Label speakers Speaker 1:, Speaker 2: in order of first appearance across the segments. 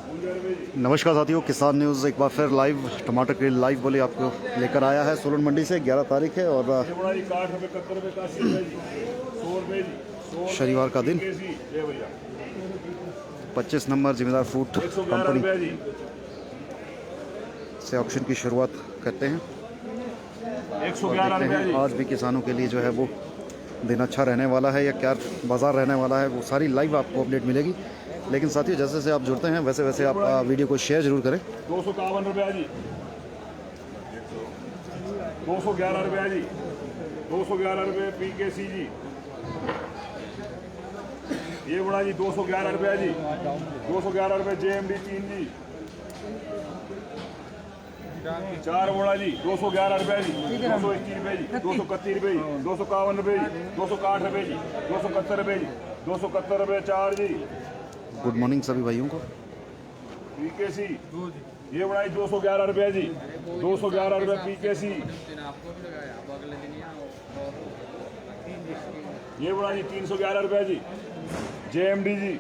Speaker 1: नमस्कार साथियों, किसान न्यूज़ एक बार फिर लाइव टमाटर के लाइव बोले आपको लेकर आया है। सोलन मंडी से 11 तारीख है और शनिवार का दिन 25 नंबर जिम्मेदार फ्रूट कंपनी से ऑक्शन की शुरुआत करते हैं। आज भी किसानों के लिए जो है वो दिन अच्छा रहने वाला है या क्या बाज़ार रहने वाला है, वो सारी लाइव आपको अपडेट मिलेगी। लेकिन साथियों, जैसे जैसे आप जुड़ते हैं वैसे वैसे आप वीडियो को शेयर जरूर करें।
Speaker 2: 251 रुपया जी, 211 रुपया जी, 211 रुपये PKC जी, ये बड़ा जी 211 रुपया जी, 211 रुपये JMD 3 जी, 4 बड़ा जी 211 रुपया जी, 221 रुपये जी, 231 रुपये जी, 251 रुपये जी, 261 रुपये जी, 271 रुपये जी, 271 रुपये 4 जी।
Speaker 1: गुड मॉर्निंग सभी भाइयों को।
Speaker 2: PKC ये बड़ा 211 रुपया जी, 211 रुपये PKC, ये बड़ा जी 311 रुपया जी, JMD जी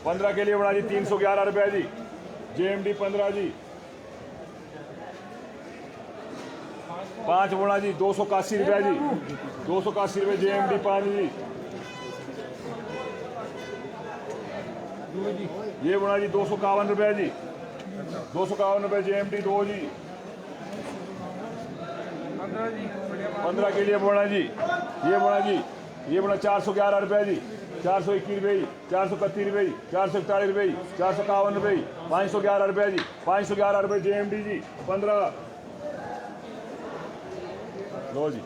Speaker 2: 15 के लिए बड़ा जी 311 रुपया जी, JMD 15 जी, 5 बड़ा जी 281 रुपया जी, 281 रुपये JMD 5 जी, ये बड़ा जी 251 रुपया जी, 251 रुपये JMD 2 जी, 15 के लिए बड़ा जी, ये बड़ा 411 रुपया जी, 421 रुपये जी, 431 रुपये जी, 441 रुपये जी, 451 रुपये जी, 511 रुपया जी, 511 रुपये JMD जी 15। लो जी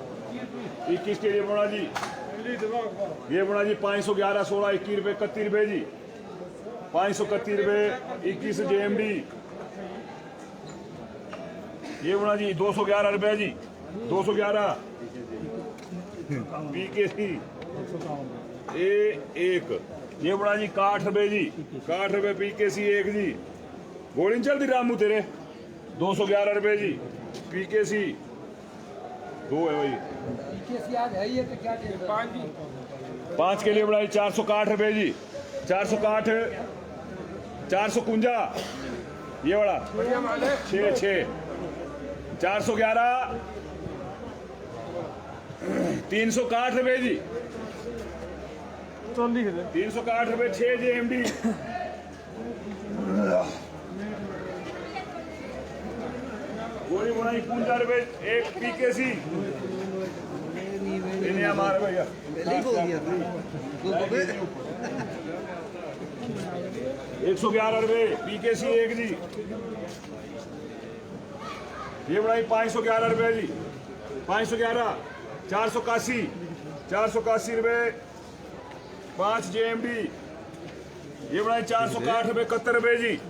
Speaker 2: 21 के लिए बड़ा जी, ये बड़ा जी 511 16 21 रुपये 31 रुपये जी, 531 रुपये 21 JMD, ये बड़ा जी 211 रुपया जी, 211 PKC A1, ये बड़ा जी 61 रुपये जी, 61 रुपये PKC 1 जी, गोली नहीं चलती रामू तेरे, 211 रुपये जी PKC 2 है भाई। पाँच के लिए बड़ा 461 रुपये जी, 461 451, ये बड़ा 6 411 361 रुपये जी, 361 रुपये 6 JMD, गोली बनाई 51 रुपये 1 PKC, हमारे भैया 111 रुपये PKC 1 जी, ये बनाई 511 रुपये जी, 511 481 रुपये 5 JMD, ये बनाई 461 रुपये 71 रुपये जी,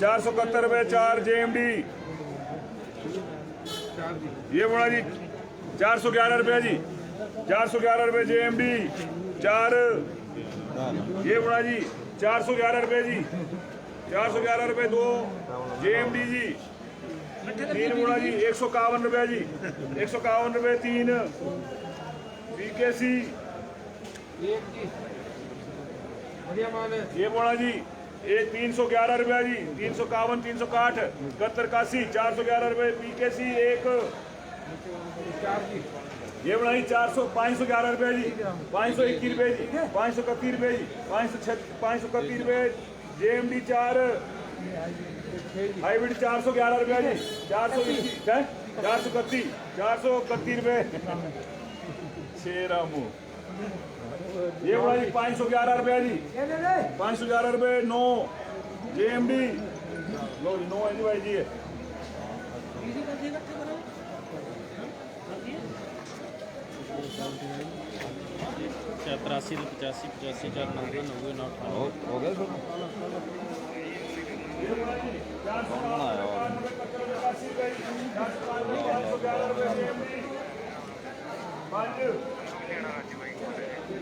Speaker 2: 471 रुपये 4 JMD, ये बड़ा जी 411 रुपया जी, 411 रुपये JMD 4, ये बड़ा जी 411 रुपये जी, 411 रुपये 2 JMD जी, 3 बड़ा जी 151 रुपया जी, 151 रुपये 3 PKC, ये बड़ा जी 311 रुपया जी, 351 361 71 81 411 रुपये PKC 1, ये बनाई 511 रुपये जी, 521 रुपये जी, 531 रुपये जी, 531 रुपये JMD 4, हाइब्रिड 411 रुपया जी, 431 रुपये 6 रामू, ये बड़ा जी 511 रुपया जी, 511 रुपये 9 JMD, लो जी 9 है जी भाई जी,
Speaker 3: 83 85 85 4 90 90 9
Speaker 1: हो गया सर।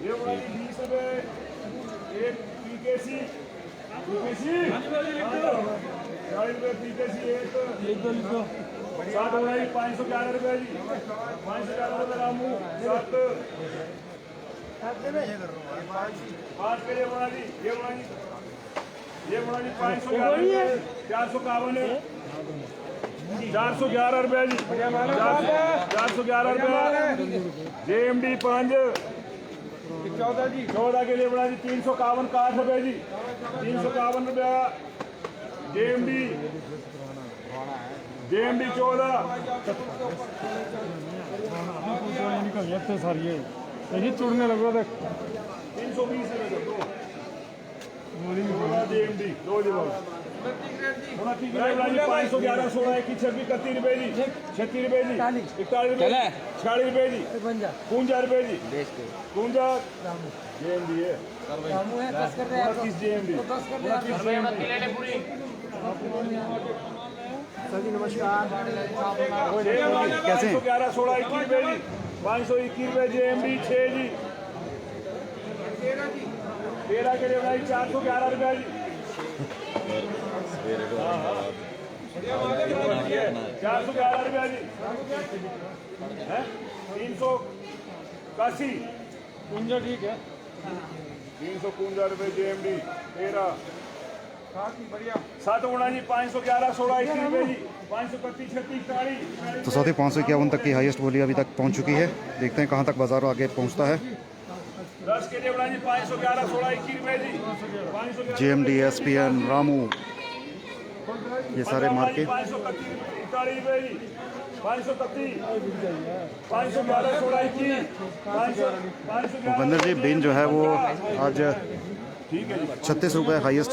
Speaker 2: ये बड़ा 20 रुपये 1 PKC 40 रुपये PKC 1, 7 बड़ा 511 रुपये जी, 511 रुपये रामू 7, 5 के लिए बोला जी, ये बोला जी 511 451 411 रुपये जी, 411 रुपये। JMD 5 14 के लिए बोला जी 351 60 रुपये जी, 351 रुपया। JMD 14
Speaker 4: चुड़ने लग रहा था
Speaker 2: 320 रुपये दो। JMD 2 जी बोला 511 16 21 26 31 रुपये जी, 36 रुपये जी, 41 रुपये, 46 रुपये जी, 52 रुपये जी, 52 JMD है 29 JMD 29 JMD।
Speaker 1: कैसे?
Speaker 2: 511 16 21 रुपये जी, 521 रुपये JMD 6 जी। 13 के लिए भाई 411 रुपये जी, 411 रुपये जी, 381
Speaker 4: कुंजा ठीक है
Speaker 2: 351 रुपये JMD 13
Speaker 4: बढ़िया
Speaker 2: 7 गुणा जी 511 16 21 रुपये जी, 531 36 40।
Speaker 1: तो साथ ही 551 तक की हाईएस्ट बोली अभी तक पहुंच चुकी है। देखते हैं कहां तक बाजार आगे पहुंचता है।
Speaker 2: 10 के लिए बना जी 511 16 21 रुपये जी, 511
Speaker 1: JMD, SPN, रामू, ये सारे मार्केट।
Speaker 2: 531 41 रुपये जी, 531 511 16 21
Speaker 1: भूपेंद्र जी बीन जो है वो आज
Speaker 2: ठीक है जी।
Speaker 1: 36 रुपये हाईएस्ट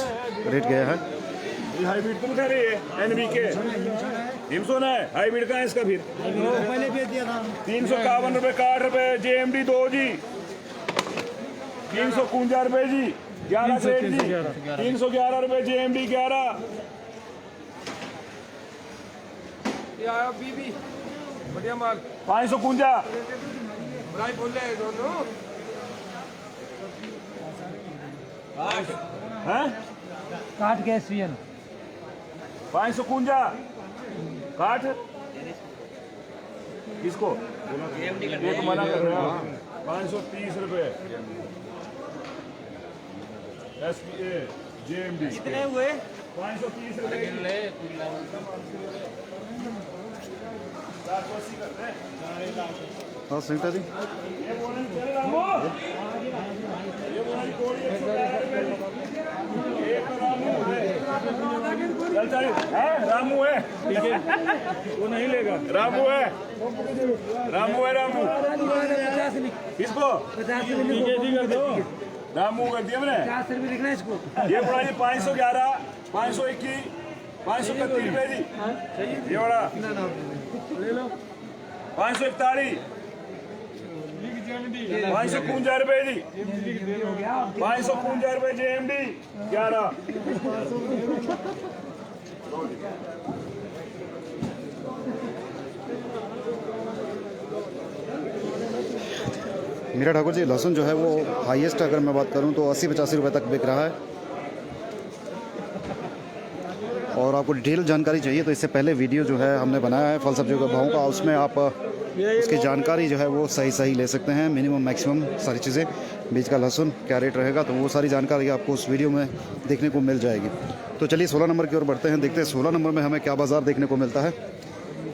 Speaker 1: रेट गया है।
Speaker 2: ये हाइब्रिड तुम कह रही है NBK हिमसोना है, हाइब्रिड का है इसका फिर
Speaker 4: पहले भेज दिया था
Speaker 2: 351 रुपये 60 रुपये JMD 2 जी, 351 रुपये जी, 11 ग्रेड जी, 311 रुपये JMD 11।
Speaker 4: ये आया बीबी बढ़िया माल
Speaker 2: 551
Speaker 4: बड़ाई बोल रहे हैं दोनों
Speaker 2: हैं,
Speaker 4: काट के SPN
Speaker 2: 551 काठ किसको एक मना कर रहे हो। 530 रुपये SPA JMD
Speaker 4: कितने हुए
Speaker 2: 530 रुपये 480 करते हैं।
Speaker 1: हाँ सुनीता जी,
Speaker 2: ये बोला जी चले रामू, ये बोला जी कोड़ी 111 रुपये जी, एक रामू है चल चल है, रामू है वो नहीं लेगा, रामू है रामू है रामू किसको कर दो रामू कर दिया मैंने।
Speaker 4: 50 रुपये लिखना है इसको
Speaker 2: ये बड़ा जी 511 521 531 रुपये जी, ये बड़ा 541 551 रुपये जी, 551 रुपये JMD 11।
Speaker 1: मीरा ठाकुर जी लहसुन जो है वो हाईएस्ट अगर मैं बात करूं तो 80-85 रुपए तक बिक रहा है। और आपको डिटेल जानकारी चाहिए तो इससे पहले वीडियो जो है हमने बनाया है फल सब्जियों के भावों का, उसमें आप उसकी जानकारी जो है वो सही ले सकते हैं, मिनिमम मैक्सिमम सारी चीज़ें। बीज का लहसुन क्या रेट रहेगा तो वो सारी जानकारी आपको उस वीडियो में देखने को मिल जाएगी। तो चलिए 16 नंबर की ओर बढ़ते हैं, देखते हैं 16 नंबर में हमें क्या बाज़ार देखने को मिलता है।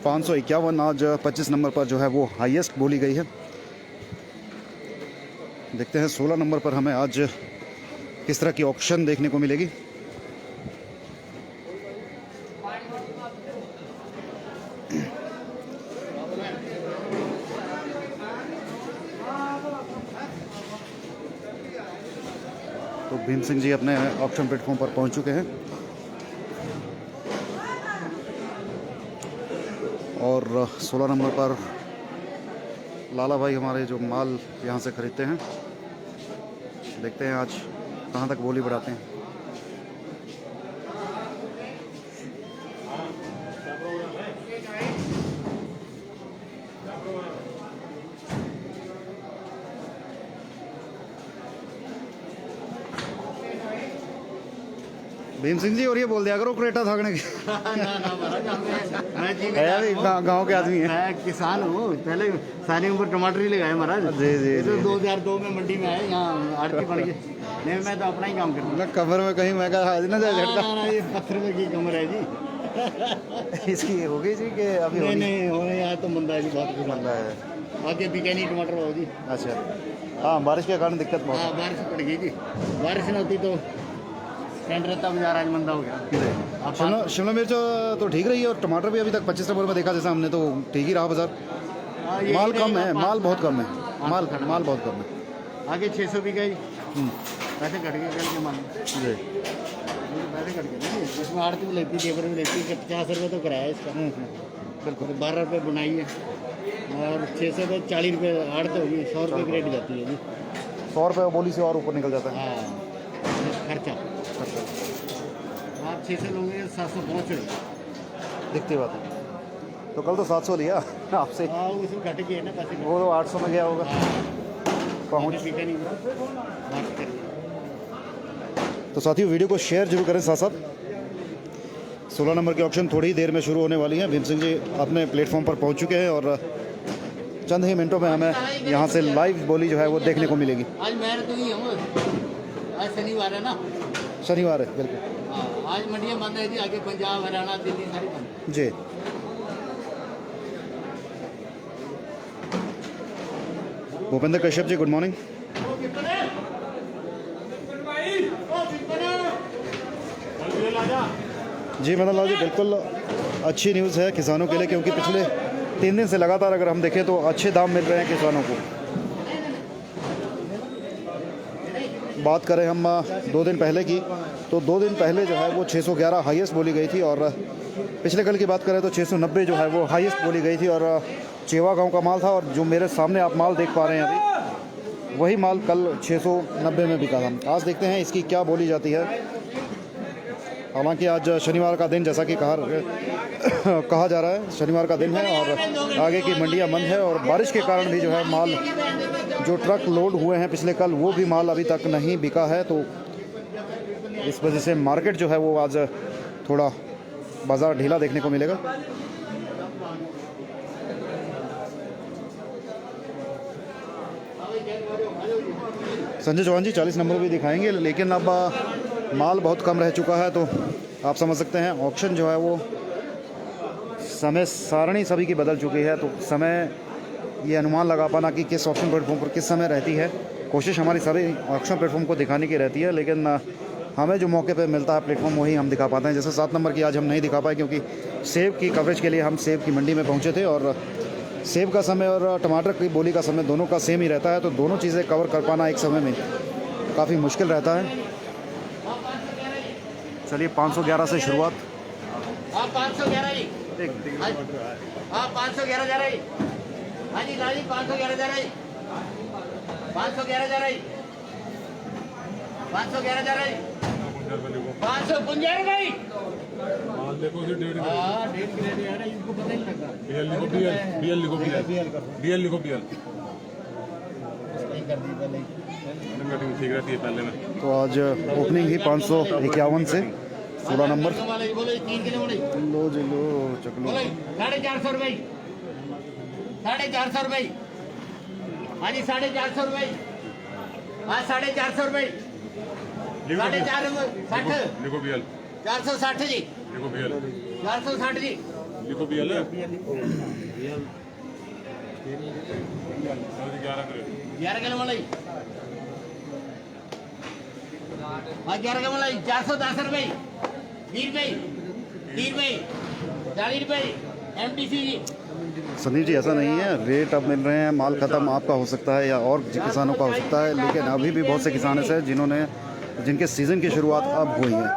Speaker 1: 551 आज 25 नंबर पर जो है वो हाईएस्ट बोली गई है। देखते हैं 16 नंबर पर हमें आज किस तरह की ऑक्शन देखने को मिलेगी। तो भीम सिंह जी अपने ऑक्शन प्लेटफॉर्म पर पहुंच चुके हैं और 16 नंबर पर लाला भाई हमारे जो माल यहाँ से ख़रीदते हैं, देखते हैं आज कहाँ तक बोली बढ़ाते हैं। भीम सिंह जी और ये बोल दिया करो क्रेटा थाकने की है अभी गाँव के आदमी है।
Speaker 5: मैं किसान हूँ, पहले सारी उम्र टमाटर ही लगाए महाराज।
Speaker 1: जी जी
Speaker 5: ये तो
Speaker 1: जी
Speaker 5: 2002 में मंडी में आए, यहाँ आड़ती पड़ गई। नहीं, मैं तो अपना ही काम करता हूँ।
Speaker 1: ना कमर में कहीं मैं कहा ना जाए झटका
Speaker 5: ना, ये पत्थर में की कमर है जी।
Speaker 1: इसकी हो गई जी कि अभी
Speaker 5: नहीं
Speaker 1: होगी?
Speaker 5: नहीं, होने यहाँ तो मंदा है जी, बहुत कुछ
Speaker 1: मंदा है।
Speaker 5: आगे बिके नहीं टमाटर हो जी।
Speaker 1: अच्छा हाँ, बारिश के कारण दिक्कत बहुत
Speaker 5: हाँ, बारिश पड़ गई जी। बारिश न होती तो स्टैंड रहता, बाजार आज मंदा हो गया।
Speaker 1: है। शिमला मिर्च तो ठीक रही है और टमाटर भी अभी तक 25 नंबर में देखा जैसा हमने, तो ठीक ही रहा बाजार।
Speaker 5: हाँ, यही
Speaker 1: माल कम
Speaker 5: रहेगा,
Speaker 1: है, माल बहुत कम है, माल
Speaker 5: खड़ा।
Speaker 1: माल बहुत कम है।
Speaker 5: आगे 600 बिका जी,
Speaker 1: हम्म,
Speaker 5: पैसे घट गए कल के मान,
Speaker 1: जी
Speaker 5: पैसे घट गए ना जी। इसमें आड़ती भी लेती, लेबर भी लेती है, 50 रुपये तो किराया है इसका।
Speaker 1: बिल्कुल।
Speaker 5: 12 रुपये बुनाई है और 600 पे 40 रुपये आड़त होगी, 100 रुपये की रेट जाती है जी।
Speaker 1: 100 रुपये बोली से और ऊपर निकल जाता है।
Speaker 5: हाँ, खर्चा आप 600 लोगे 700 पहुँच रहे।
Speaker 1: दिखती बात है। तो कल तो 700 लिया आपसे,
Speaker 5: हाँ, उसमें घट गए ना पैसे।
Speaker 1: वो तो 800 में गया होगा। पहुँच
Speaker 5: बिका नहीं, बात करिए।
Speaker 1: तो साथियों वीडियो को शेयर जरूर करें साथ साथ। 16 नंबर की ऑक्शन थोड़ी ही देर में शुरू होने वाली है। भीम सिंह जी अपने प्लेटफॉर्म पर पहुंच चुके हैं और चंद ही मिनटों में हमें यहां से लाइव बोली जो है वो देखने को मिलेगी।
Speaker 5: आज मैं तो ही हूँ, आज शनिवार है ना।
Speaker 1: शनिवार है बिल्कुल
Speaker 5: हाँ, आज मंडियाँ बंद है जी, आगे पंजाब हरियाणा दिल्ली सारी बंद।
Speaker 1: जी। Bhupendra Kashyap ji good morning. जी मदन लाल जी, बिल्कुल अच्छी न्यूज़ है किसानों के लिए, क्योंकि पिछले 3 दिन से लगातार अगर हम देखें तो अच्छे दाम मिल रहे हैं किसानों को। बात करें हम 2 दिन पहले की, तो 2 दिन पहले जो है वो 611 हाईएस्ट बोली गई थी और पिछले कल की बात करें तो 690 जो है वो हाईएस्ट बोली गई थी और चेवा गांव का माल था। और जो मेरे सामने आप माल देख पा रहे हैं अभी, वही माल कल 690 में बिका था। आज देखते हैं इसकी क्या बोली जाती है। हालांकि आज शनिवार का दिन, जैसा कि कहा जा रहा है, शनिवार का दिन है और आगे की मंडियां बंद है और बारिश के कारण भी जो है माल जो ट्रक लोड हुए हैं पिछले कल, वो भी माल अभी तक नहीं बिका है। तो इस वजह से मार्केट जो है वो आज थोड़ा बाज़ार ढीला देखने को मिलेगा। संजय चौहान जी 40 नंबर भी दिखाएंगे, लेकिन अब माल बहुत कम रह चुका है, तो आप समझ सकते हैं ऑक्शन जो है वो समय सारणी सभी की बदल चुकी है। तो समय ये अनुमान लगा पाना कि किस ऑक्शन प्लेटफॉर्म पर किस समय रहती है, कोशिश हमारी सारी ऑक्शन प्लेटफॉर्म को दिखाने की रहती है, लेकिन हमें जो मौके पे मिलता है प्लेटफॉर्म वही हम दिखा पाते हैं। जैसे 7 नंबर की आज हम नहीं दिखा पाए क्योंकि सेब की कवरेज के लिए हम सेब की मंडी में पहुंचे थे और सेब का समय और टमाटर की बोली का समय दोनों का सेम ही रहता है, तो दोनों चीज़ें कवर कर पाना एक समय में काफ़ी मुश्किल रहता है। चलिए 511 से शुरुआत।
Speaker 5: हाँ, 511 जी। हाँ, 511 जा रही। हाँ जी, लाली 511 जा रही। 511 जा रही। 511 जा रही। 555 भाई। हाँ, 1.5 की रेडी है, इनको पता ही नहीं लगता।
Speaker 2: BL लिखो BL।
Speaker 5: नहीं कर दी पहले।
Speaker 2: मीटिंग ठीक रहती है पहले में।
Speaker 1: तो आज ओपनिंग ही 551 से 16 नंबर।
Speaker 5: बोलो 3 किलो बोले।
Speaker 1: लो जी लो चक लो।
Speaker 5: 450 रुपये। 450 रुपये। हाँ जी, 450 रुपये। हाँ, 450 रुपये। 450
Speaker 2: लिखो BL।
Speaker 5: 460 जी।
Speaker 2: लिखो BL।
Speaker 5: 460 जी।
Speaker 2: लिखो BL।
Speaker 5: 11 किलो मलाई। हाँ, 11 किलो मलाई। 410 रुपये। 20 रुपये। 30 रुपये। 40 रुपये। MTC जी।
Speaker 1: संदीप जी ऐसा नहीं है, रेट अब मिल रहे हैं, माल ख़त्म आपका हो सकता है या और किसानों का हो सकता है, लेकिन अभी भी बहुत से किसान ऐसे हैं जिनके सीज़न की शुरुआत अब हुई है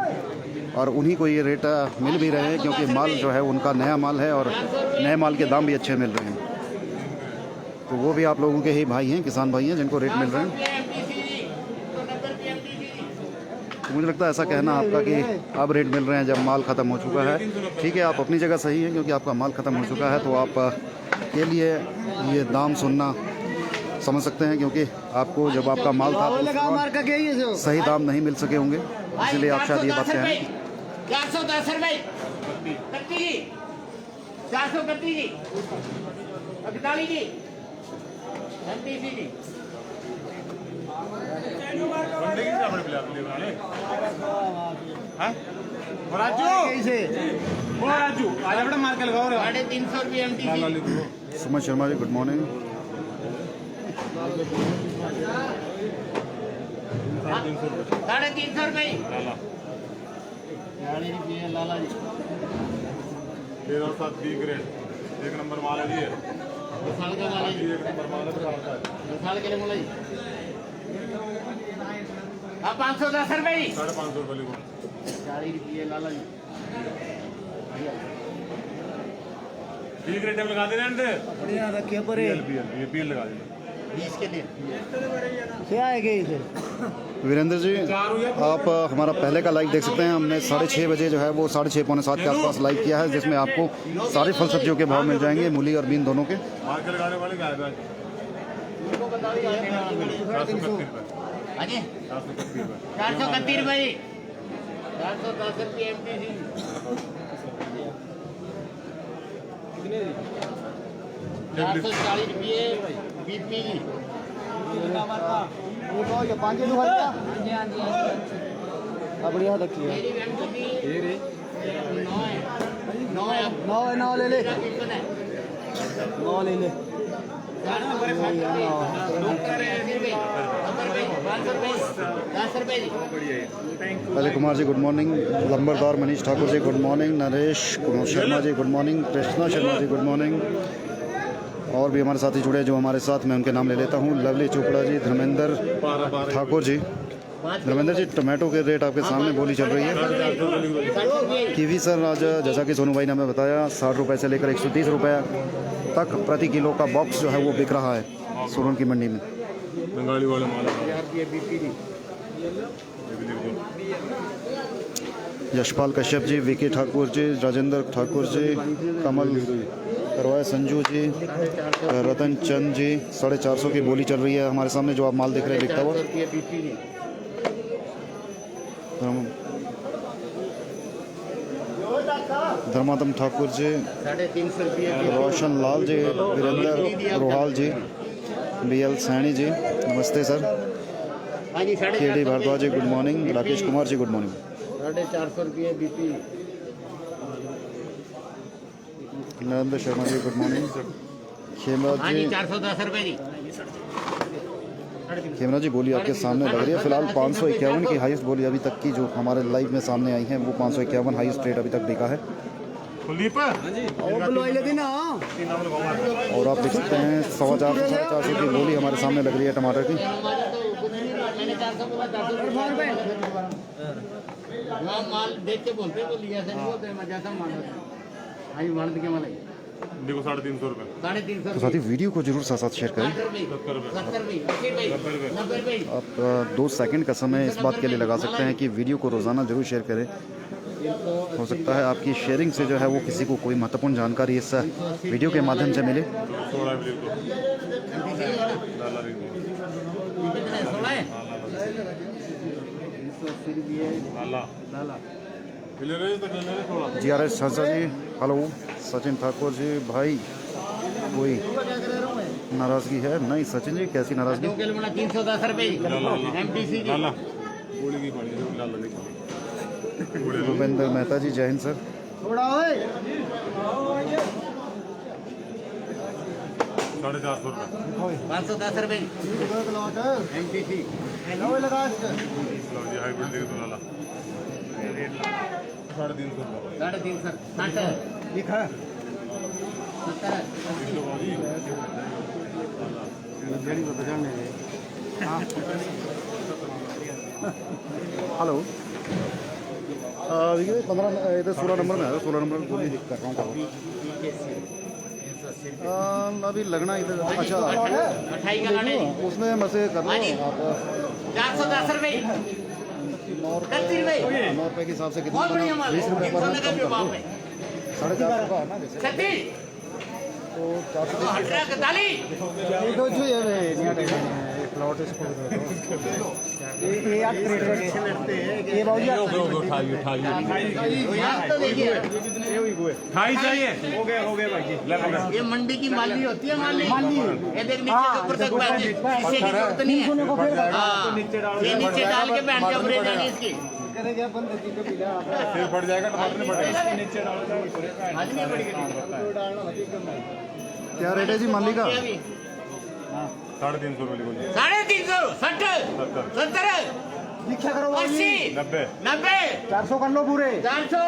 Speaker 1: और उन्हीं को ये रेट मिल भी रहे हैं क्योंकि माल जो है उनका नया माल है और नए माल के दाम भी अच्छे मिल रहे हैं। तो वो भी आप लोगों के ही भाई हैं, किसान भाई हैं जिनको रेट मिल रहे हैं। तो मुझे लगता है ऐसा कहना आपका कि अब रेट मिल रहे हैं जब माल ख़त्म हो चुका है, ठीक है, आप अपनी जगह सही हैं क्योंकि आपका माल ख़त्म हो चुका है, तो आप के लिए ये दाम सुनना समझ सकते हैं, क्योंकि आपको जब आपका माल था तो सही दाम नहीं मिल सके होंगे, इसलिए आप शायद ये बात कह रहे हैं।
Speaker 5: 410 रुपए कत्ती जी, 431 जी, 41 जी, 37 जी।
Speaker 3: राजू आज अपना मार के लगाओ
Speaker 5: 350 रुपये MTC।
Speaker 1: Suman Sharma ji, good morning.
Speaker 5: 350 रुपये। 40 रुपये लाला जी।
Speaker 2: 13 ग्रेड एक नंबर माल है जी।
Speaker 5: साल का लाला जी,
Speaker 2: एक नंबर माल है
Speaker 5: साल के लिए बोला जी। अब 510 रुपये जी।
Speaker 2: 550 रुपये लिखो।
Speaker 5: 40 रुपये लाला जी।
Speaker 2: 20 ग्रेड टाइम लगा देना अंदर।
Speaker 4: बढ़िया रखिए पर
Speaker 2: ये बीएल लगा देना।
Speaker 5: 20 के लिए
Speaker 4: क्या आएगा इसे?
Speaker 1: वीरेंद्र जी, आप हमारा पहले का लाइव देख सकते हैं। हमने 6:30 बजे जो है वो 6:30 पौने 7 के आसपास लाइव किया है, जिसमें आपको सारे फल सब्जियों के भाव मिल जाएंगे, मूली और बीन दोनों के।
Speaker 2: मार के लगाने वाले क्या है आज? 431 रुपये।
Speaker 5: हाँ जी
Speaker 2: 431 रुपये।
Speaker 5: 431 रुपये। 410 रुपये MTC। 440 रुपये BP जी।
Speaker 4: बढ़िया रखिए।
Speaker 5: मेरी MTC 9 है।
Speaker 4: 9 ले ले,
Speaker 5: 9
Speaker 4: ले ले।
Speaker 5: 10 रुपये जी।
Speaker 1: पहले Kumar ji good morning, लंबरदार Manish Thakur ji good morning, Naresh Kumar Sharma ji good morning, Krishna Sharma ji good morning, और भी हमारे साथी जुड़े जो हमारे साथ, मैं उनके नाम ले लेता हूँ। लवली चोपड़ा जी, धर्मेंद्र ठाकुर जी। धर्मेंद्र जी, टमाटो के रेट आपके सामने बोली चल रही है। कीवी सर आज जैसा कि सोनू भाई ने हमें बताया 60 रुपये से लेकर 130 रुपये तक प्रति किलो का बॉक्स जो है वो बिक रहा है सोलन की मंडी में।
Speaker 2: बंगाली वाले माल है।
Speaker 1: यशपाल कश्यप जी, विकी ठाकुर जी, राजेंद्र ठाकुर जी, कमल करवाए, संजू जी, रतन चंद जी। 450 की बोली चल रही है हमारे सामने, जो आप माल देख रहे हैं बिकता हुआ। धर्मादम ठाकुर जी,
Speaker 5: 350 रुपये।
Speaker 1: रोशन लाल जी, वीरेंद्र रोहाल जी, BL सैनी जी, नमस्ते सर।
Speaker 5: हाँ जी
Speaker 1: KD भारद्वाज जी good morning, Rakesh Kumar ji good morning.
Speaker 5: 450 रुपये BP।
Speaker 1: Narendra Sharma ji good morning. Khemraj
Speaker 5: हाँ
Speaker 1: जी,
Speaker 5: जी 410 रुपये जी।
Speaker 1: खेमराज जी बोली आपके सामने लग रही है। फिलहाल 551 की हाईएस्ट बोली अभी तक की जो हमारे लाइव में सामने आई है, वो 551 हाईएस्ट रेट अभी तक बिका है।
Speaker 2: कुलदीप
Speaker 1: और आप देख सकते हैं 450 से 450 की बोली हमारे सामने लग रही है टमाटर की।
Speaker 5: मैंने 400 बोला, 400 रुपये। माल देख के बोलते बोलिए, ऐसे नहीं बोलते जैसा माल होता है। हाँ जी माल क्या माल है?
Speaker 2: देखो 350 रुपये।
Speaker 5: 350
Speaker 1: तो साथी वीडियो को जरूर साथ साथ शेयर करें।
Speaker 5: 70 रुपये, 90 रुपये।
Speaker 1: आप 2 सेकंड का समय इस बात के लिए लगा सकते हैं कि वीडियो को रोज़ाना जरूर शेयर करें। हो सकता है आपकी शेयरिंग से जो है वो किसी को कोई महत्वपूर्ण जानकारी इस वीडियो के माध्यम से मिले।
Speaker 2: 16 भी लिख दो। लाला लिख दो।
Speaker 5: कितने 16 है?
Speaker 2: लाला ले रहे तो ले रहे 16।
Speaker 1: GRS संसा जी, हेलो। सचिन ठाकुर जी, भाई कोई नाराज़गी है? नहीं सचिन जी, कैसी नाराज़गी?
Speaker 5: 2 किलो 310 रुपये MTC जी।
Speaker 2: लाला गोली की पानी लाला लिख दो।
Speaker 1: भूपेंद्र मेहता जी, जय हिंद सर।
Speaker 2: 450 रुपये।
Speaker 5: 510 रुपये MTC।
Speaker 2: लो जी हाइब्रिड लिख दो लाला। 350 रुपये।
Speaker 5: 350 60
Speaker 4: लिखा
Speaker 5: 70।
Speaker 1: हेलो। देखिए 15 इधर 16 नंबर में है, 16 नंबर बोली कर रहा हूँ। अभी लगना इधर अच्छा
Speaker 5: 28 का लाने जी।
Speaker 1: उसमें मसे कर लो
Speaker 5: हाँ जी।
Speaker 1: आप।
Speaker 5: 410 रुपये।
Speaker 1: 9
Speaker 5: 30 रुपये।
Speaker 1: रुपये के हिसाब से कितना
Speaker 5: बहुत
Speaker 1: बना?
Speaker 5: बढ़िया माल।
Speaker 1: 20 रुपये पर
Speaker 5: 300 का
Speaker 1: कम कर
Speaker 5: बाप
Speaker 1: दो।
Speaker 5: है।
Speaker 1: 450 का है ना जैसे।
Speaker 5: 36।
Speaker 3: ढाई चाहिए।
Speaker 5: ये मंडी की माली होती है, माली ये देख नीचे से ऊपर तक बैठ शीशे की जरूरत नहीं है। हाँ, ये नीचे डाल के बैठ जाओ, ब्रेक आनी इसकी
Speaker 2: फिर फट जाएगा, टमाटर नहीं फटेगा।
Speaker 1: क्या रेट है जी माली का?
Speaker 2: 350 रुपये बोलिए।
Speaker 5: 350, 60, 70, 80,
Speaker 2: 90
Speaker 5: 90,
Speaker 4: 400 कर लो पूरे।
Speaker 5: 400,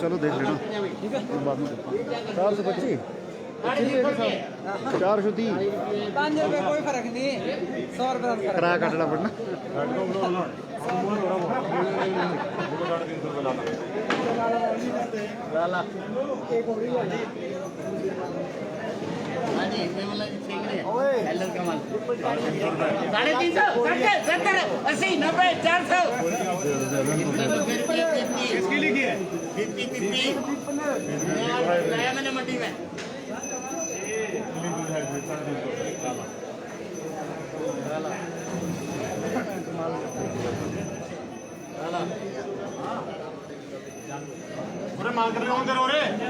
Speaker 1: चलो देख लेना बाद में। 425, 430
Speaker 4: 5 रुपए कोई फर्क नहीं, 100 रुपए
Speaker 1: किराया काटना पड़ना।
Speaker 5: हाँ जी, मैं बोला जी ठीक है। हेलर का माल 350, 60, 70, 80, 90, 400।
Speaker 3: किसकी लिखी है?
Speaker 5: 50 लाया मैंने मंडी में।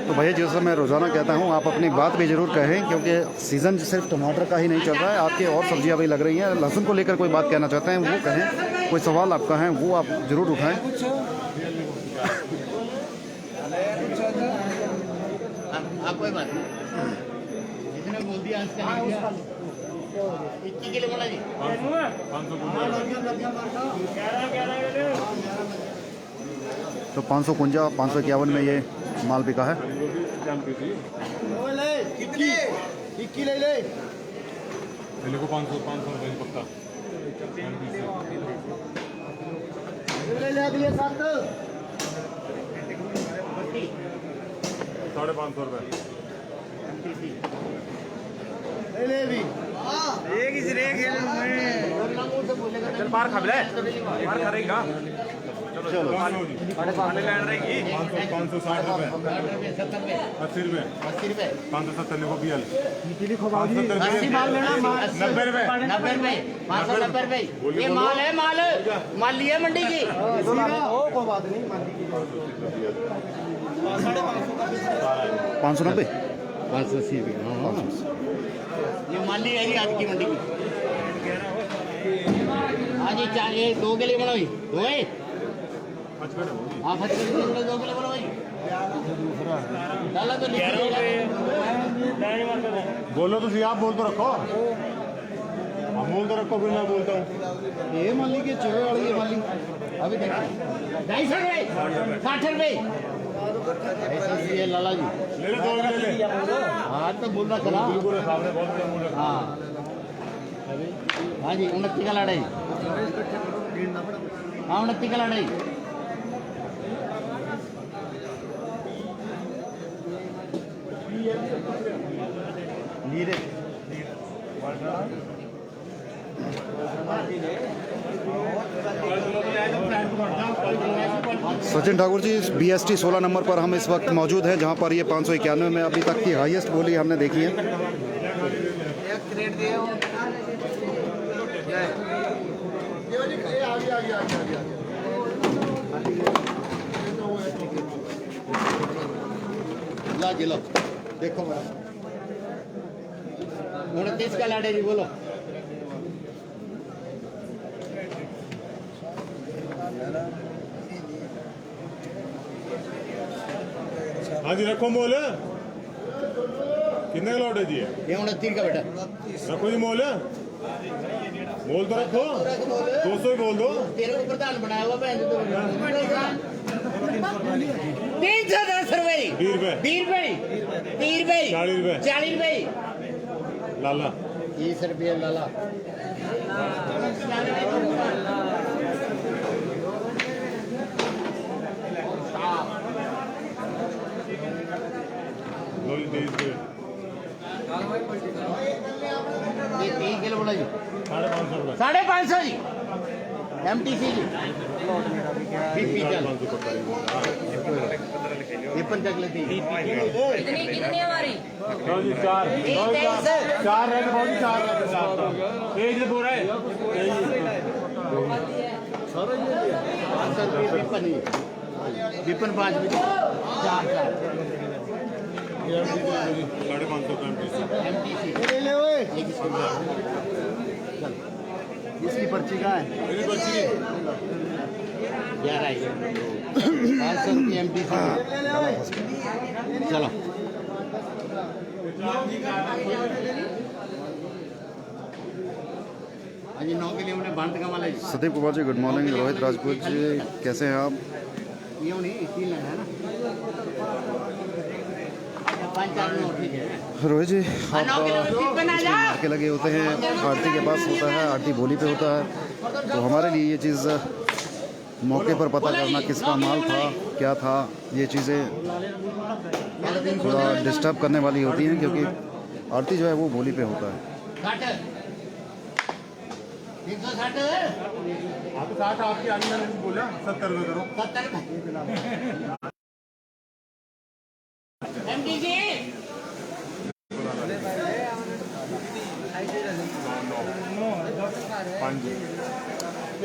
Speaker 1: तो भैया जैसा मैं रोज़ाना कहता हूँ, आप अपनी बात भी ज़रूर कहें, क्योंकि सीज़न सिर्फ टमाटर का ही नहीं चल रहा है, आपकी और सब्जियां भी लग रही हैं। लहसुन को लेकर कोई बात कहना चाहते हैं वो कहें, कोई सवाल आपका है वो आप ज़रूर उठाएं।
Speaker 5: आप कोई बात नहीं, जिसने बोल दिया आज का नहीं दिया। 21 किलो बोला जी।
Speaker 1: तो 551, 551 में ये माल बिका है।
Speaker 4: इक्की ले ले।
Speaker 2: को 500 रुपये पक्का।
Speaker 4: ले ले अगले 7।
Speaker 2: 550 रुपये।
Speaker 4: ले ले भी। एक ही रे खेल में।
Speaker 3: चल बाहर खा ले, बाहर खा चलो खाने लैंड रहेगी।
Speaker 2: 560 रुपये,
Speaker 5: 70 रुपये,
Speaker 2: 80 रुपये,
Speaker 5: 80 रुपये,
Speaker 2: 570 लिखो BL,
Speaker 5: 80 माल लेना,
Speaker 2: 90 रुपये,
Speaker 5: 90 रुपये, 590 रुपये। ये माल है, माल लिया मंडी की।
Speaker 4: कोई बात नहीं।
Speaker 1: 590,
Speaker 5: 580 रुपये। ये माली है जी आज की मंडी की। हाँ जी, ये 2 के लिए बनाओ, 2 है। हाँ 25 के लिए 2 किलो बनाओ भाई। डाला तो
Speaker 2: बोलो तो आप बोल तो रखो, हम बोल तो रखो, फिर मैं बोलता हूँ।
Speaker 1: ये माली के चेहरे वाली ये माली
Speaker 5: अभी देखिए 250 रुपये, 60 रुपये। ये लाला जी
Speaker 2: ले ले 2 किलो ले।
Speaker 5: हाँ तो बोल रहा चला।
Speaker 2: बिल्कुल सामने बहुत बड़ा मूल रखा।
Speaker 5: हाँ हाँ जी 29 का लड़ाई। हाँ 29 का लड़ाई। नीरे
Speaker 1: सचिन ठाकुर जी BST 16 नंबर पर हम इस वक्त मौजूद हैं, जहां पर ये 591 में अभी तक की हाईएस्ट बोली हमने देखी है।
Speaker 5: ला जी लो देखो मेरा 29 का लाडे जी बोलो।
Speaker 2: हाँ जी रखो मोल, कितने का लौट है जी?
Speaker 5: ये 29 का बेटा
Speaker 2: रखो जी मोल, मोल तो रखो, 200 ही बोल दो।
Speaker 5: तेरे को प्रधान बनाया हुआ बहन 310 रुपए,
Speaker 2: 20 रुपए,
Speaker 5: 20 रुपए, 30 रुपए,
Speaker 2: 40 रुपए,
Speaker 5: 40 रुपए,
Speaker 2: लाला
Speaker 5: 30 रुपये लाला।
Speaker 2: लो जी 23 रुपये,
Speaker 5: ये 3 किलो बोला जी
Speaker 2: 550 रुपये,
Speaker 5: 550 जी MTC जी बीपी चल ये पंचक लेती है
Speaker 6: कितनी हमारी
Speaker 3: चार रह गए, चार एक से पूरा है।
Speaker 5: 500 रुपये विपन ही विपन 5 बजे 4 MTC
Speaker 1: इसकी पर्ची कहाँ है?
Speaker 5: 500 रुपये MTC चलो हाँ जी 9 के लिए उन्हें बांध का माला जी
Speaker 1: सदीप कुमार जी गुड मॉर्निंग। रोहित राजपूत जी कैसे हैं आप?
Speaker 5: ये नहीं 3 लेना है ना 5-4 में और ठीक है
Speaker 1: रोहित जी आप के लगे होते हैं, आरती के पास होता है, आरती बोली पे होता है, तो हमारे लिए ये चीज़ मौके पर पता करना किसका माल था क्या था, ये चीज़ें थोड़ा डिस्टर्ब करने वाली होती हैं क्योंकि आरती जो है वो बोली पे होता है।
Speaker 5: 360
Speaker 3: आप 60 आपकी आगे मैंने बोला 70 में करो।
Speaker 5: 70 MTC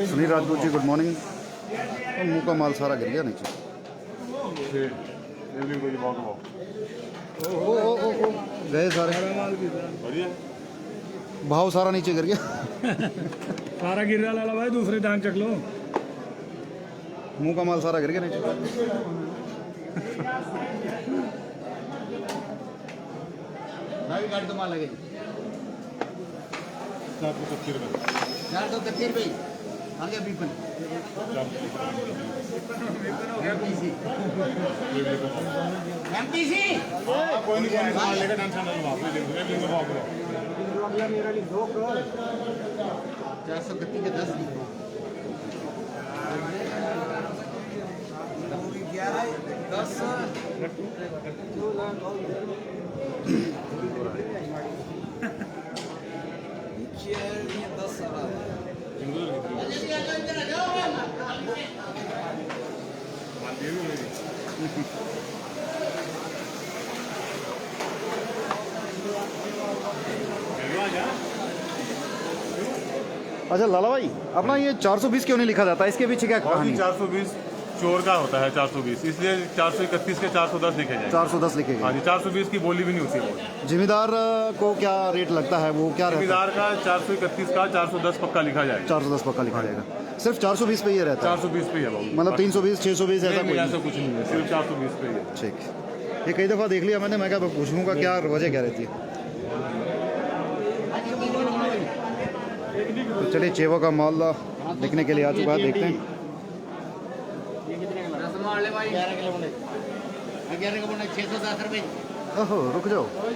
Speaker 1: Sunil Rajput ji good morning. मुँह का माल सारा गिर गया नीचे। ओ गए सारे भाव सारा नीचे गिर गया।
Speaker 2: सारा गिर रहा लाला भाई, दूसरे टांग चक लो।
Speaker 1: मुंह का माल सारा गिर गया नीचे।
Speaker 5: भाई गाड़ी तो मार लगेगी 430 रुपये आगे बीपन MTC
Speaker 3: कोई नहीं सामान लेकर टेंशन ना लो, आप ले लेंगे
Speaker 5: 431 के 10
Speaker 1: अच्छा लाला भाई अपना ये 420 क्यों नहीं लिखा जाता, इसके पीछे क्या कहानी है?
Speaker 3: 420 चोर का होता है 420, इसलिए 431 के 410 लिखे जाएंगे।
Speaker 1: 410 लिखे
Speaker 3: हाँ
Speaker 1: गए।
Speaker 3: जी 420 की बोली भी नहीं होती है।
Speaker 1: जिम्मेदार को क्या रेट लगता है, वो क्या रहता है?
Speaker 3: जिम्मेदार का 431 का 410 पक्का लिखा जाएगा।
Speaker 1: 410 पक्का लिखा जाएगा। सिर्फ 420 पे ये रहता है,
Speaker 3: 420 पे है बाबू,
Speaker 1: मतलब 320 620 ऐसा कोई
Speaker 3: ऐसा कुछ नहीं है, सिर्फ 420 पे ही है।
Speaker 1: ठीक। ये कई दफ़ा देख लिया मैंने, मैं क्या पूछूंगा क्या वजह क्या रहती है। तो चलिए चेवा का माल देखने के लिए आ चुका है, देखते हैं।
Speaker 5: 11 किलो बने 11 का बने 610 रुपये
Speaker 1: ओहो रुक जाओ।
Speaker 5: 600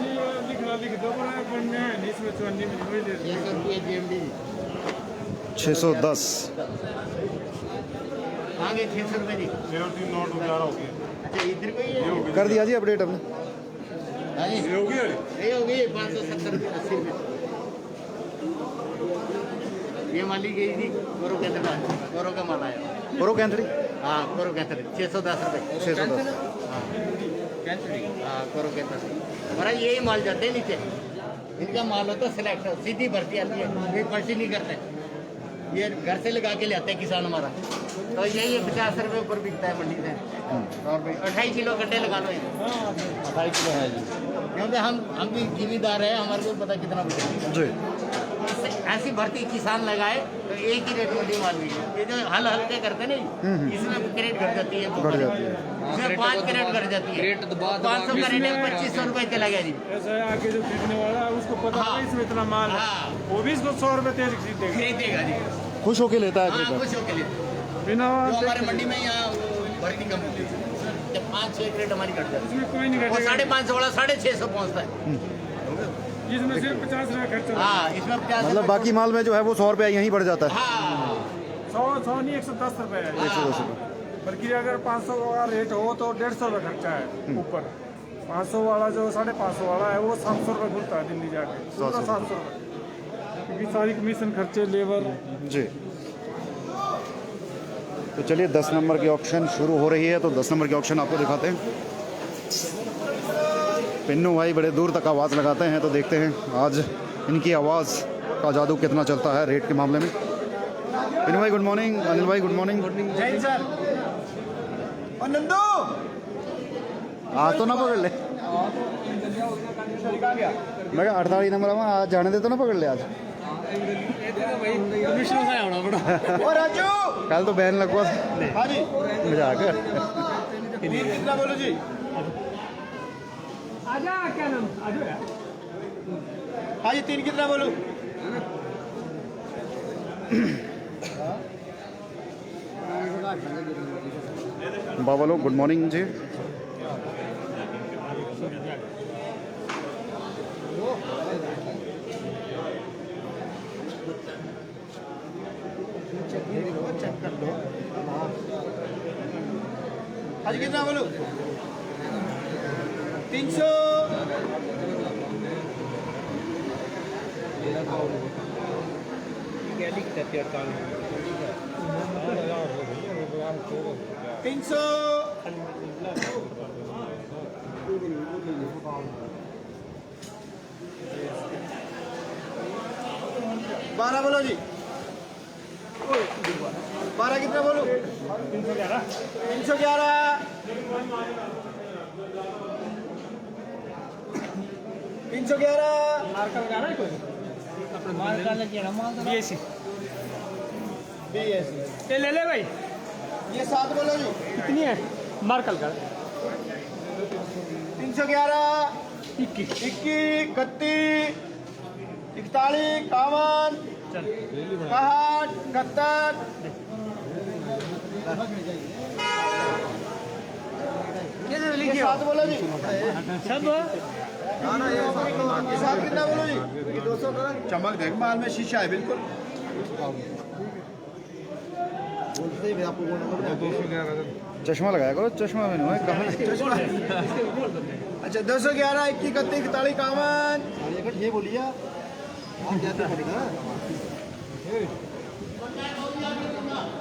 Speaker 5: रुपये GMD
Speaker 1: 610
Speaker 5: आगे 600 रुपये दी
Speaker 3: 03 नोट 11 हो गया।
Speaker 5: अच्छा इधर को ही है
Speaker 1: कर दिया जी अपडेट हमने।
Speaker 5: हाँ जी
Speaker 3: ये हो गया
Speaker 5: ये हो गई 570 रुपये 80 रुपये ये माली गई थी कोरो के अंदर कोरो का माल आया
Speaker 1: करो कैंथरी
Speaker 5: हाँ कोरो के अंदर 610 रुपये
Speaker 1: 610
Speaker 5: हाँ कोरो के अंदर हमारा यही माल जाते हैं नीचे, इनका माल होता है सिलेक्ट, सीधी भर्ती आती है, कोई पर्ची नहीं करते, ये घर से लगा के ले आते हैं किसान हमारा, तो यही 50 रुपये ऊपर बिकता है मंडी से। और 28 किलो गड्ढे लगा लो 28 किलो है जी, क्योंकि हम भी जिम्मेदार है, हमारे को पता कितना बिकेगा
Speaker 1: जी।
Speaker 5: ऐसी भर्ती किसान लगाए तो एक ही रेट मंडी माल भी है। ये जो हल के करते नहीं, इसमें क्रेट घट जाती है,
Speaker 1: बढ़ जाती है।
Speaker 5: इसमें 5 क्रेट घट जाती है, 500 क्रेट में 2500 रुपये चला गया जी।
Speaker 2: ऐसा है आगे जो खरीदने वाला है उसको पता
Speaker 5: हाँ।
Speaker 2: है इसमें इतना माल है,
Speaker 5: हाँ।
Speaker 2: वो भी इसको 100 रुपये तेज खरीदेगा
Speaker 5: खरीदेगा जी,
Speaker 1: खुश होके लेता है
Speaker 5: हाँ
Speaker 1: क्रेटर।
Speaker 5: खुश होके लिए।
Speaker 2: बिना
Speaker 5: जो हमारे मंडी में यहाँ भर्ती कम होती है, जब 5-6 क्रेट हमारी घट जाती
Speaker 2: इसमें कोई नहीं
Speaker 5: है, वो
Speaker 2: घटेगा,
Speaker 5: 550 वाला 650 पहुँचता है।
Speaker 2: इसमें सिर्फ 50 रुपये खर्चा होगा।
Speaker 5: हाँ इसमें 50
Speaker 1: मतलब बाकी माल में जो है वो 100 रुपया यहीं बढ़ जाता है।
Speaker 5: हाँ
Speaker 2: 100 नहीं 110 रुपये है,
Speaker 1: 110 रुपये।
Speaker 2: बल्कि अगर 500 का रेट हो तो 150 रुपये खर्चा है ऊपर। 500 वाला जो 550 वाला है वो 700 रुपये खुलता है दिल्ली जाके, पूरा 700 रुपये, क्योंकि सारी कमीशन खर्चे लेबर।
Speaker 1: जी तो चलिए 10 नंबर की ऑक्शन शुरू हो रही है, तो 10 नंबर की ऑक्शन आपको दिखाते हैं। पिन्नू भाई बड़े दूर तक आवाज़ लगाते हैं, तो देखते हैं आज इनकी आवाज़ का जादू कितना चलता है रेट के मामले में। पिन्नू भाई गुड मॉर्निंग, अनिल भाई गुड मॉर्निंग।
Speaker 4: जय सर। और नंदू
Speaker 1: आज तो ना पकड़ ले, मैं 48 नंबर में आज जाने दे तो ना पकड़ ले आज।
Speaker 4: और राजू।
Speaker 1: कल तो बैन लगवा
Speaker 4: हाँ जी
Speaker 1: मजाक है।
Speaker 4: कितना बोलो जी?
Speaker 3: आजा क्या नाम आजो यार
Speaker 4: हाँ जी 3 कितना बोलूं?
Speaker 1: बाबा लोग गुड मॉर्निंग जी।
Speaker 4: हाँ जी कितना बोलूं? 300। क्या दिक्कत है यार? 300। 12 बोलो जी। 12 कितना बोलूं? 311। 311।
Speaker 3: मार्कर लगा रहा है कोई अपने मार्कर लगा माल तो बीएससी ये ले ले भाई।
Speaker 4: ये 7 बोलो जी।
Speaker 3: कितनी है मार्कर का?
Speaker 4: 311। 21 31 31 41 51 61 71। ये 7 बोलो जी।
Speaker 3: सब
Speaker 4: ये 7 कितना बोलो जी? 200 का चमक देख माल में शीशा है बिल्कुल।
Speaker 1: चश्मा लगाया करो, चश्मा में नहीं कहाँ।
Speaker 4: अच्छा 211 21 31 41 51। ये बोलिए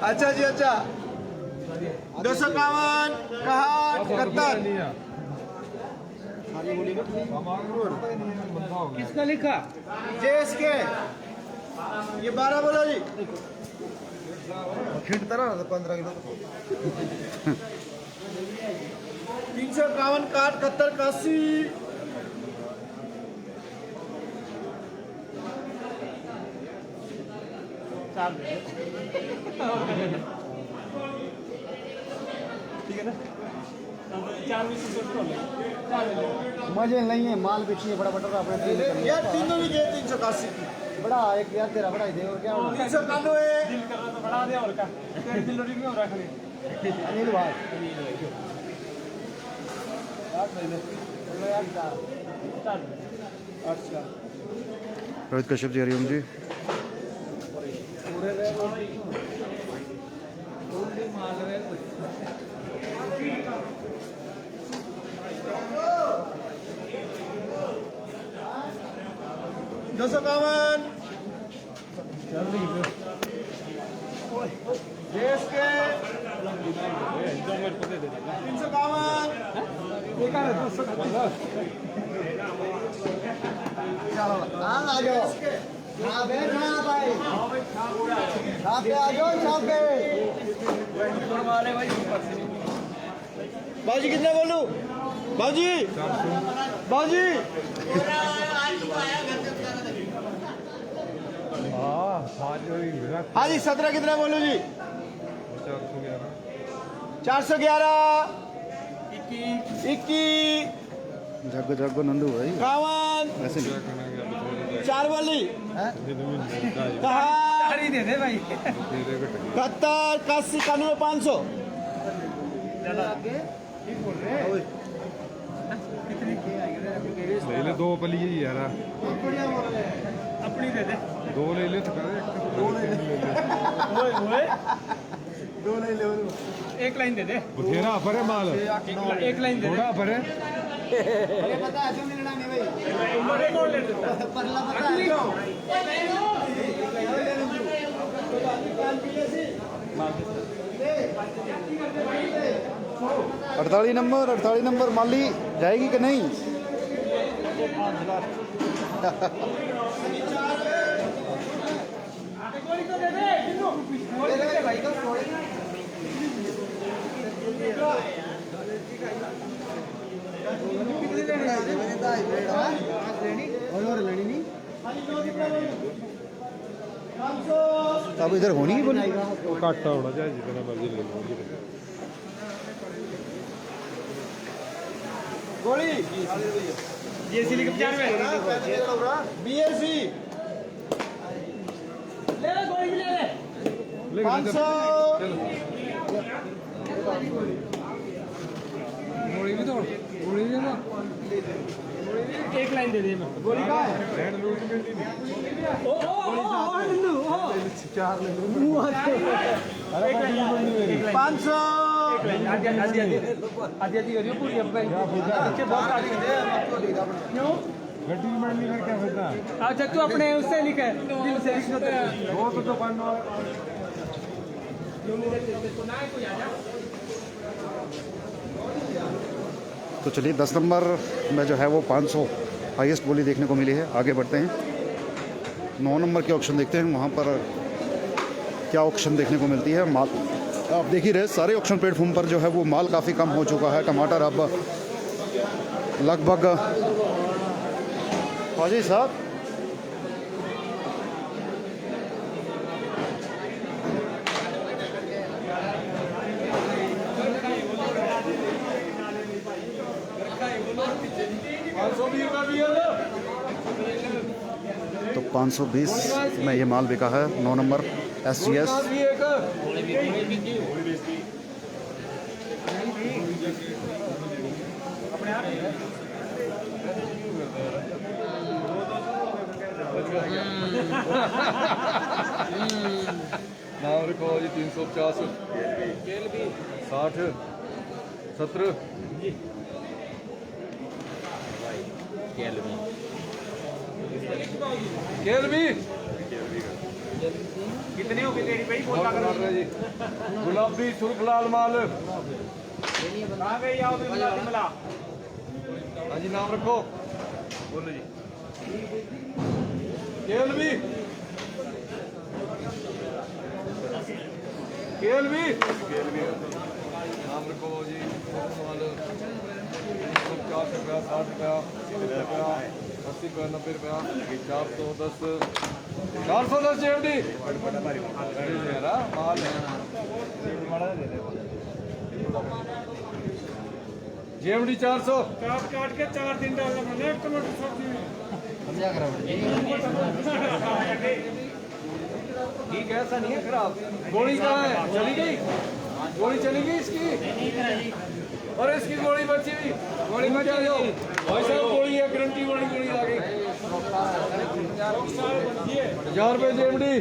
Speaker 4: अच्छा जी अच्छा 251 61
Speaker 3: किसका लिखा?
Speaker 4: JSK। ये 12 बोलो जी। 351 61 81।
Speaker 3: ठीक है ना? 4
Speaker 5: मजे नहीं है, माल बेचिए बड़ा बटर अपने
Speaker 4: यार तीनों भी गए 381 की।
Speaker 5: बड़ा एक यार तेरा बड़ा ही दे और क्या होना।
Speaker 4: 391।
Speaker 3: दिल कर रहा तो बढ़ा दे और क्या तेरे दिल लोडिंग में हो रहा खाली।
Speaker 5: अनिल भाई
Speaker 4: अच्छा
Speaker 1: रोहित कश्यप जी, हरिओम जी।
Speaker 4: दो सौ 51। JSK 351। बाजी कितना बोलूं? बाजी बाजी हाँ जी 17 कितना बोलूं जी? 411 21
Speaker 1: जागो जागो नंदू भाई
Speaker 4: 51
Speaker 1: ऐसे नहीं।
Speaker 4: 4 वाली कहा
Speaker 3: दे दे भाई
Speaker 4: 71 81 91 500।
Speaker 7: ले ले 2 पली यार
Speaker 3: अपनी दे दे
Speaker 7: 2 ले ले तो
Speaker 4: दो नहीं ले
Speaker 3: एक लाइन दे दे
Speaker 7: बथेरा पर है माल
Speaker 3: एक लाइन दे दे
Speaker 7: थोड़ा पर है
Speaker 4: पता है जो मिलना नहीं भाई
Speaker 3: उम्र कौन ले देता
Speaker 4: परला पता है क्यों
Speaker 1: अड़तालीस नंबर माली जाएगी कि नहीं? अब इधर होनी ही बोली।
Speaker 7: वो घट होना चाहिए जितना मर्जी ले लो।
Speaker 4: गोली बीएससी लिख 95 बीएससी ले ले गोली भी ले ले 500
Speaker 7: गोली भी तोड़, गोली भी ना।
Speaker 4: एक लाइन दे दे मैं गोली का है
Speaker 7: लैंड लूट मिलती नहीं।
Speaker 4: ओ नन्नू ओ 4 ले लो 500 आधी करियो पूरी अब पीछे बहुत आगे क्यों
Speaker 7: गड्डी में नहीं करके फिरना।
Speaker 4: अच्छा तू अपने उससे लिख है दिल से लिख दो
Speaker 7: वो तो पढ़ना।
Speaker 1: तो चलिए 10 नंबर में जो है वो 500 हाईएस्ट बोली देखने को मिली है। आगे बढ़ते हैं, 9 नंबर के ऑप्शन देखते हैं, वहाँ पर क्या ऑप्शन देखने को मिलती है। माल आप देख ही रहे, सारे ऑप्शन प्लेटफॉर्म पर जो है वो माल काफ़ी कम हो चुका है। टमाटर अब लगभग हाजी साहब तो 520 में ये माल बिका है। 9 नंबर SGS।
Speaker 7: नाम रखो जी 350 60 70 केलवी
Speaker 3: कितने हो गए भाई बोल
Speaker 7: जी गुलाबी सुर्ख लाल माल।
Speaker 3: कहाँ गई आओ भी मिला
Speaker 7: हाँ जी नाम रखो
Speaker 3: बोलो जी
Speaker 7: केलवी केलवी नाम रखो जी माल 50 रुपया 60 रुपया 80 रुपया 90 रुपया 410 410 जेवडी माल जेवडी 400
Speaker 4: काट के 4 दिन डालना मैंने एक टमाटर सब्जी में
Speaker 7: ठीक है, ऐसा नहीं है खराब। गोली कहाँ है? चली गई गोली, चली गई इसकी। और इसकी गोली बची हुई, गोली बचा दो भाई साहब। गोली है गारंटी वाली गोली आ गई। 1000 रुपये जेमडी।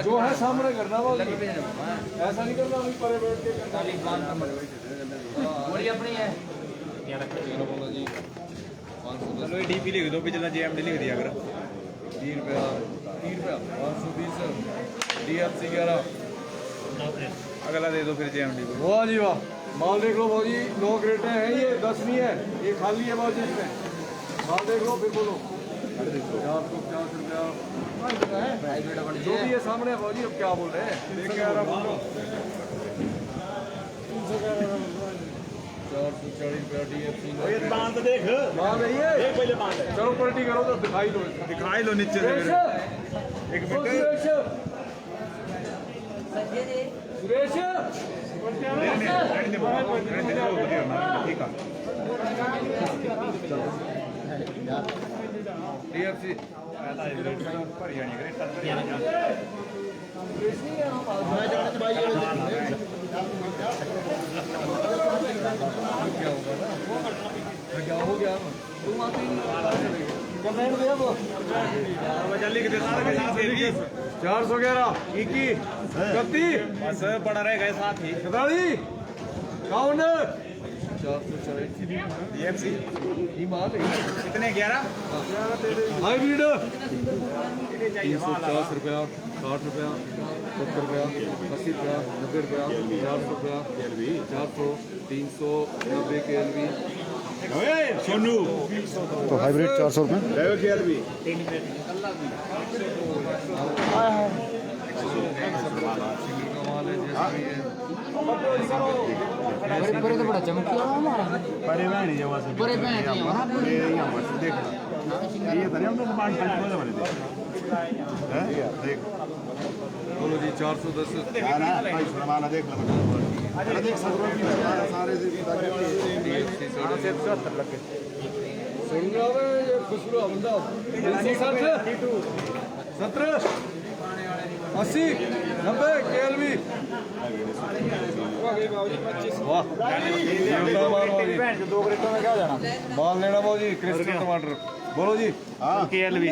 Speaker 7: जो है सामने करना वो, ऐसा नहीं करना परे बैठ के।
Speaker 5: गोली अपनी है
Speaker 7: जी
Speaker 3: चलो ये डीपी लिख दो पिछला जेएमडी लिख दिया करो
Speaker 7: 30 रुपया 520 DFC 11।
Speaker 3: अगला दे दो फिर जेएमडी को।
Speaker 7: वाह जी वाह, माल देख लो भाजी। 9 क्रेटें हैं, ये 10 नहीं है, ये खाली है भाजी। इसमें माल देख लो, फिर बोलो 450 रुपया जो भी है सामने है भाजी। अब क्या बोल रहे हैं? देख के आ रहा बोलो 440 रुपया DFC।
Speaker 3: ये बांध देख
Speaker 7: माल है ये,
Speaker 3: देख पहले बांध है।
Speaker 7: चलो पलटी करो तो दिखाई दो।
Speaker 3: दिखाई लो नीचे से फिर। एक मिनट
Speaker 7: सुरेश सुरेश DFC क्या हो गया? तुम आते ही नहीं। 411 21 31
Speaker 3: बस पड़ा रहेगा साथ ही
Speaker 7: 47 52 440
Speaker 3: कितने 11
Speaker 7: हाइब्रिड 350 रुपया 60 रुपया 70 रुपया 80 रुपया 90 रुपया 400 रुपया 400 390 के एलवी
Speaker 2: सोनू
Speaker 1: तो हाइब्रिड 400 रुपये।
Speaker 5: बड़े तो बड़ा चमकिया हमारा
Speaker 2: परे में नहीं जवा से
Speaker 5: बड़े पे हैं हमारा
Speaker 2: ये यहाँ पर देख ये तो नहीं हम तो दुकान खाली बोले बने हैं देख
Speaker 7: बोलो जी 410
Speaker 2: ना भाई सुरमाना देख लो अरे देख सब सारे से
Speaker 7: सुन रहा है ये खुशबू बंदा 70 80 90 के एलवी वाह
Speaker 3: दो ग्रेटों में क्या जाना
Speaker 7: माल लेना भाव जी क्रिस्टल टमाटर बोलो जी
Speaker 3: KLV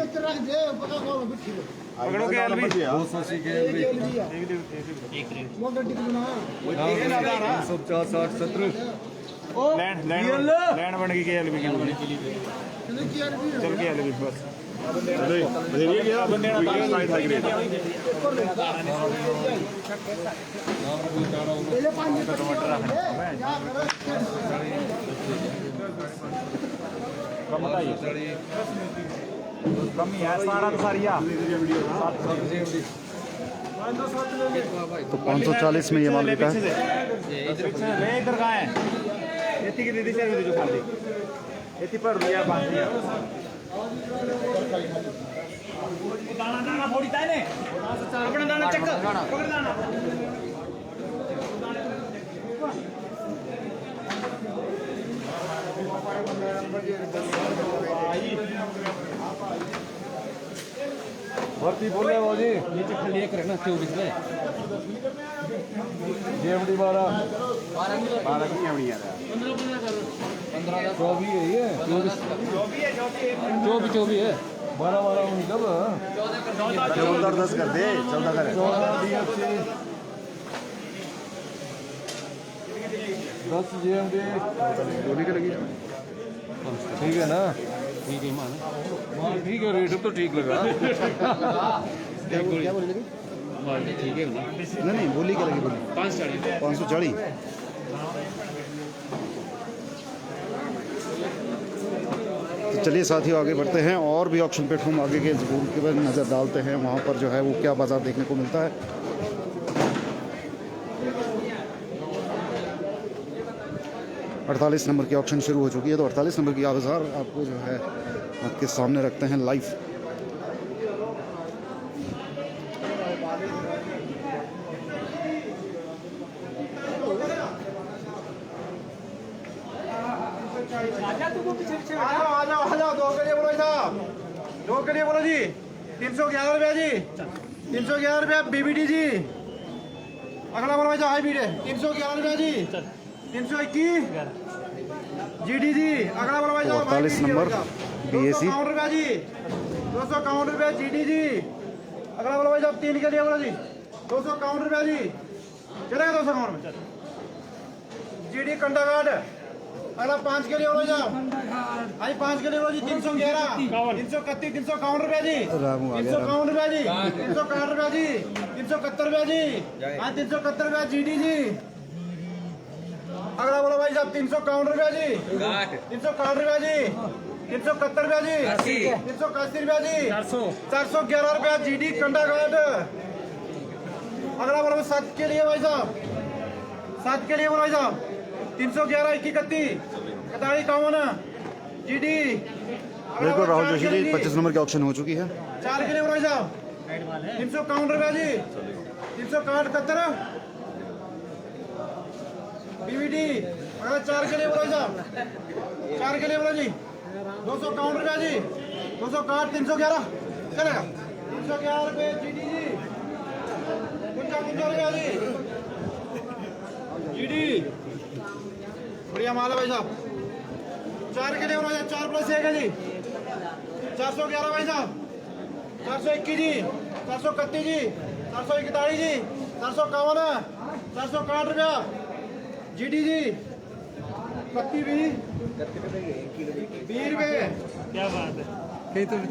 Speaker 3: पकड़ो KLV
Speaker 7: 280 के एलवी 150 60 70
Speaker 3: लैंड बन गई KLV की चल KLV बस
Speaker 2: ये क्या बंदे ना साइड था ग्रेड
Speaker 3: कम ही है सारा तो सारिया
Speaker 1: तो 540 में ये माल बिका है।
Speaker 3: इधर कहाँ है इतनी की दीदी चाहिए जो खाली इतनी पर दिया 5000 दाना दाना फोड़ी ताने अपना दाना चेक कर पकड़ दाना
Speaker 7: भर्ती बोले भाव जी
Speaker 4: नीचे खाली एक रहना 24 में
Speaker 7: जेएमडी 12
Speaker 2: 12 की आवड़ी यार
Speaker 7: 24 है ये
Speaker 4: 24 है
Speaker 7: 12 होनी कब
Speaker 2: 14 10 कर दे 14 कर
Speaker 7: 10 जेएमडी
Speaker 2: गोली की लगी
Speaker 7: ठीक है ना
Speaker 4: ठीक है मान
Speaker 7: माल ठीक है रेट तो ठीक लगा
Speaker 1: क्या बोली लगी?
Speaker 4: ठीक है ना
Speaker 1: नहीं बोली क्या लगी बोली 540। तो चलिए साथियों आगे बढ़ते हैं और भी ऑक्शन प्लेटफॉर्म आगे के ज़रूर के बाद नज़र डालते हैं वहाँ पर जो है वो क्या बाज़ार देखने को मिलता है। 48 नंबर की ऑक्शन शुरू हो चुकी है। तो 48 नंबर की बाज़ार आपको जो है आपके सामने रखते हैं लाइव।
Speaker 3: आ जाओ दो के लिए बोलो साहब दो के लिए बोलो जी 311 रुपया जी 311 रुपया बीबीडी जी अगला बोलो भाई हाई बीड 311 रुपया जी 321 जीडी जी अगला बोलो भाई
Speaker 1: 48 नंबर BAC
Speaker 3: 251 रुपया जी 251 रुपया जीडी जी अगला बोलो भाई साहब 3 के लिए बोलो जी 251 रुपया जी चलेगा 251 में जीडी कंडा कार्ड अगला 5 के लिए बोलो साहब आई 5 के लिए बोलो जी 311 331 351 रुपया जी 351 रुपया जी 361 रुपया जी 371 रुपया जी हाँ 371 रुपया जीडी जी अगला बोलो भाई साहब 351 रुपया जी 361 रुपया जी 371 रुपया जी 381 रुपया जी 411 रुपया जीडी कंडा घाट अगला बोलो 7 के लिए भाई साहब 7 के लिए बोलो भाई साहब 311 21 41 51 जीडी
Speaker 1: बिल्कुल राहुल जोशी जी 25 नंबर की ऑक्शन हो चुकी है।
Speaker 3: 4 के लिए बोलो भाई साहब 351 रुपया जी 361 बीवीडी अगर 4 के लिए बोलो साहब 4 के लिए बोलो जी 251 रुपया जी 261 311 चलेगा 311 रुपये जीडी जी 55 रुपया जी जीडी बढ़िया माल है भाई साहब 4 के लिए बोलो 4 + 1 है जी 411 भाई साहब, 421 जी, 431 जी, 441 जी, 451, 461 रुपया GD जी, 31 20 रुपये।
Speaker 4: क्या बात है।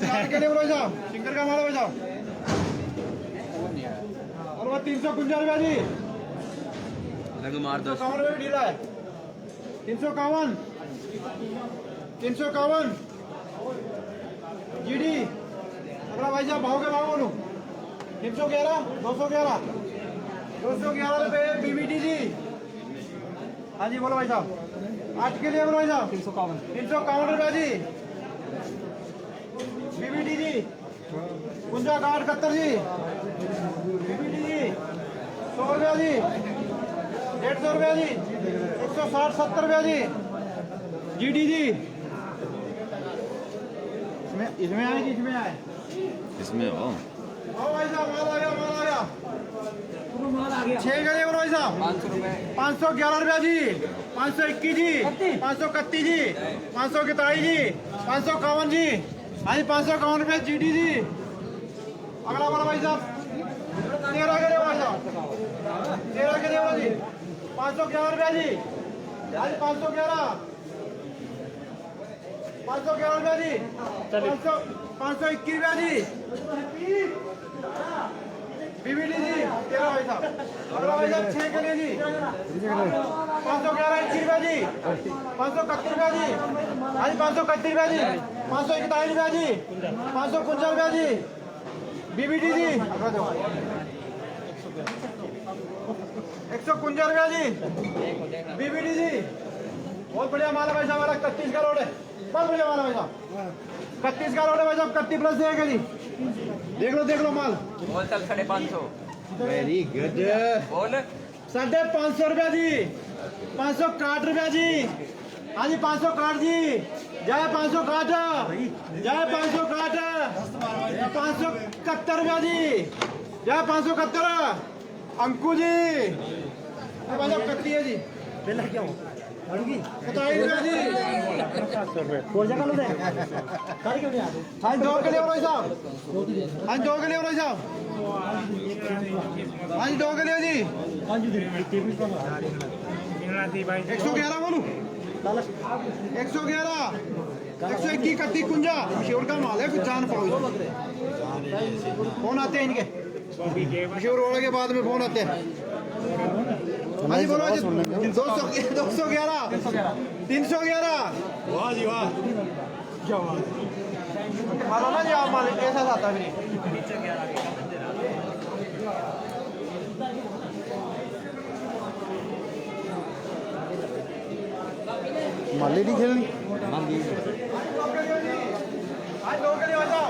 Speaker 3: चार के लिए बोलो भाई साहब, सिंगर का माल भाई साहब। और वो 351 रुपया जी, 351 रुपये भी ढीला है। 351 GD। अगला भाई साहब भाव के भाव बोलो। 311 211 रुपये BBT जी। हाँ जी बोलो भाई साहब। 8 के लिए बोलो भाई साहब। 351 रुपया जी BBT जी। 51 जी BBT जी। 100 रुपया जी, 150 रुपया जी, 160-70 रुपया जी GD जी। इसमें आए कि इसमें आए?
Speaker 1: इसमें हो
Speaker 3: आओ भाई साहब, माल आ गया। 6 के लिए बोलो भाई साहब। 511 रुपया जी, 521 जी, 531 जी, 541 जी, 551 जी। हाँ जी 551 रुपये GD जी। अगला वाला भाई साहब 13 के लिए भाई साहब, 13 के लिए बोलो जी। 511 रुपया जी। हाँ जी 511 रुपया जी। 521 रुपया जी BBT जी। 13 भाई साहब। अगला भाई साहब 6 के लिए जी। 511 रुपया जी, 531 रुपया जी। हाँ जी 531 रुपया जी, 541 रुपया जी, 551 रुपया जी BBT जी। 151 रुपया जी BBT जी। बहुत बढ़िया माल है भाई साहब। 31 का लोड है, बहुत बढ़िया माल है भाई साहब। 31 का लोड है भाई साहब। 31 प्लस देगा जी। देख लो माल।
Speaker 4: बोल चल 550।
Speaker 3: Very good.
Speaker 4: बोल
Speaker 3: 550 रुपया जी, 561 रुपया जी। हाँ जी 561 जी। जय 561, जय 561, 571 रुपया जी। जय 571 अंकु जी। भाई साहब कट्टी है जी। क्या हो 27 रुपया जी। हाँ 2 के लिए भाई साहब। हाँ 2 के लिए भाई साहब। हाँ 2 के लिए जी। 111 बोलूं। 111 121 कत्ती कुंजा मशहूर का माल है। कुछ जान पाओ फोन आते हैं इनके मशहूर होने के बाद में फोन आते हैं। हाँ जी बोलो 211 311। वाह जी वाह। मालो ना जी आप मालिक कैसा आता है।
Speaker 1: माली नहीं खेलनी।
Speaker 3: आज 2 के लिए बचाओ।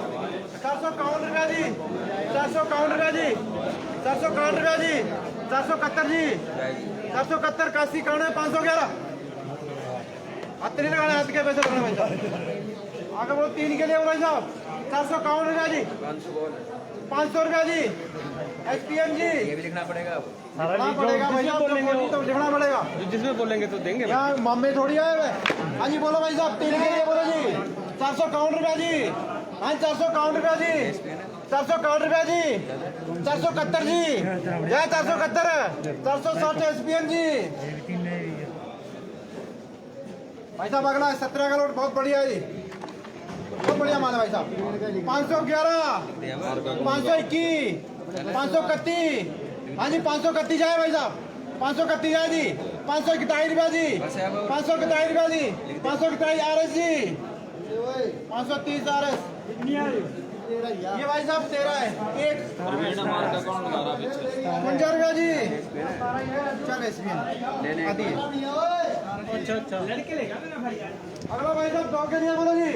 Speaker 3: 451 रुपया जी, 451 रुपया जी, 461 रुपया जी, 471 जी, 471 81 91 511। हाथ नहीं लगाने, हाथ के पैसे लगाने भाई साहब। आगे वो 3 के लिए भाई साहब 451 रुपया जी, 500 रुपया जी SPM जी।
Speaker 4: ये भी लिखना पड़ेगा।
Speaker 3: लिखना पड़ेगा भाई साहब, तो लिखना पड़ेगा।
Speaker 4: जिसमें बोलेंगे तो देंगे।
Speaker 3: यहाँ मम्मी थोड़ी आए हुए। हाँ जी बोलो भाई साहब 3 के लिए बोलो जी। 451 रुपया जी। हाँ 451 रुपया जी, 461 रुपया जी, 471 जी। जय 471, 460 SPM जी। भाई साहब अगला 17 का लोड बहुत बढ़िया है जी। बहुत बढ़िया माल है भाई साहब। 511 521 531। हाँ जी 531 जाए भाई साहब। 531 जाए जी। 541 रुपया जी, 541 रुपया जी, 541 RS जी, 530 RS। ये भाई साहब 13 है। 51 रुपया जी। चल SPM आती है। अच्छा लड़के लेगा अगला भाई साहब 2 के लिए बोलो जी।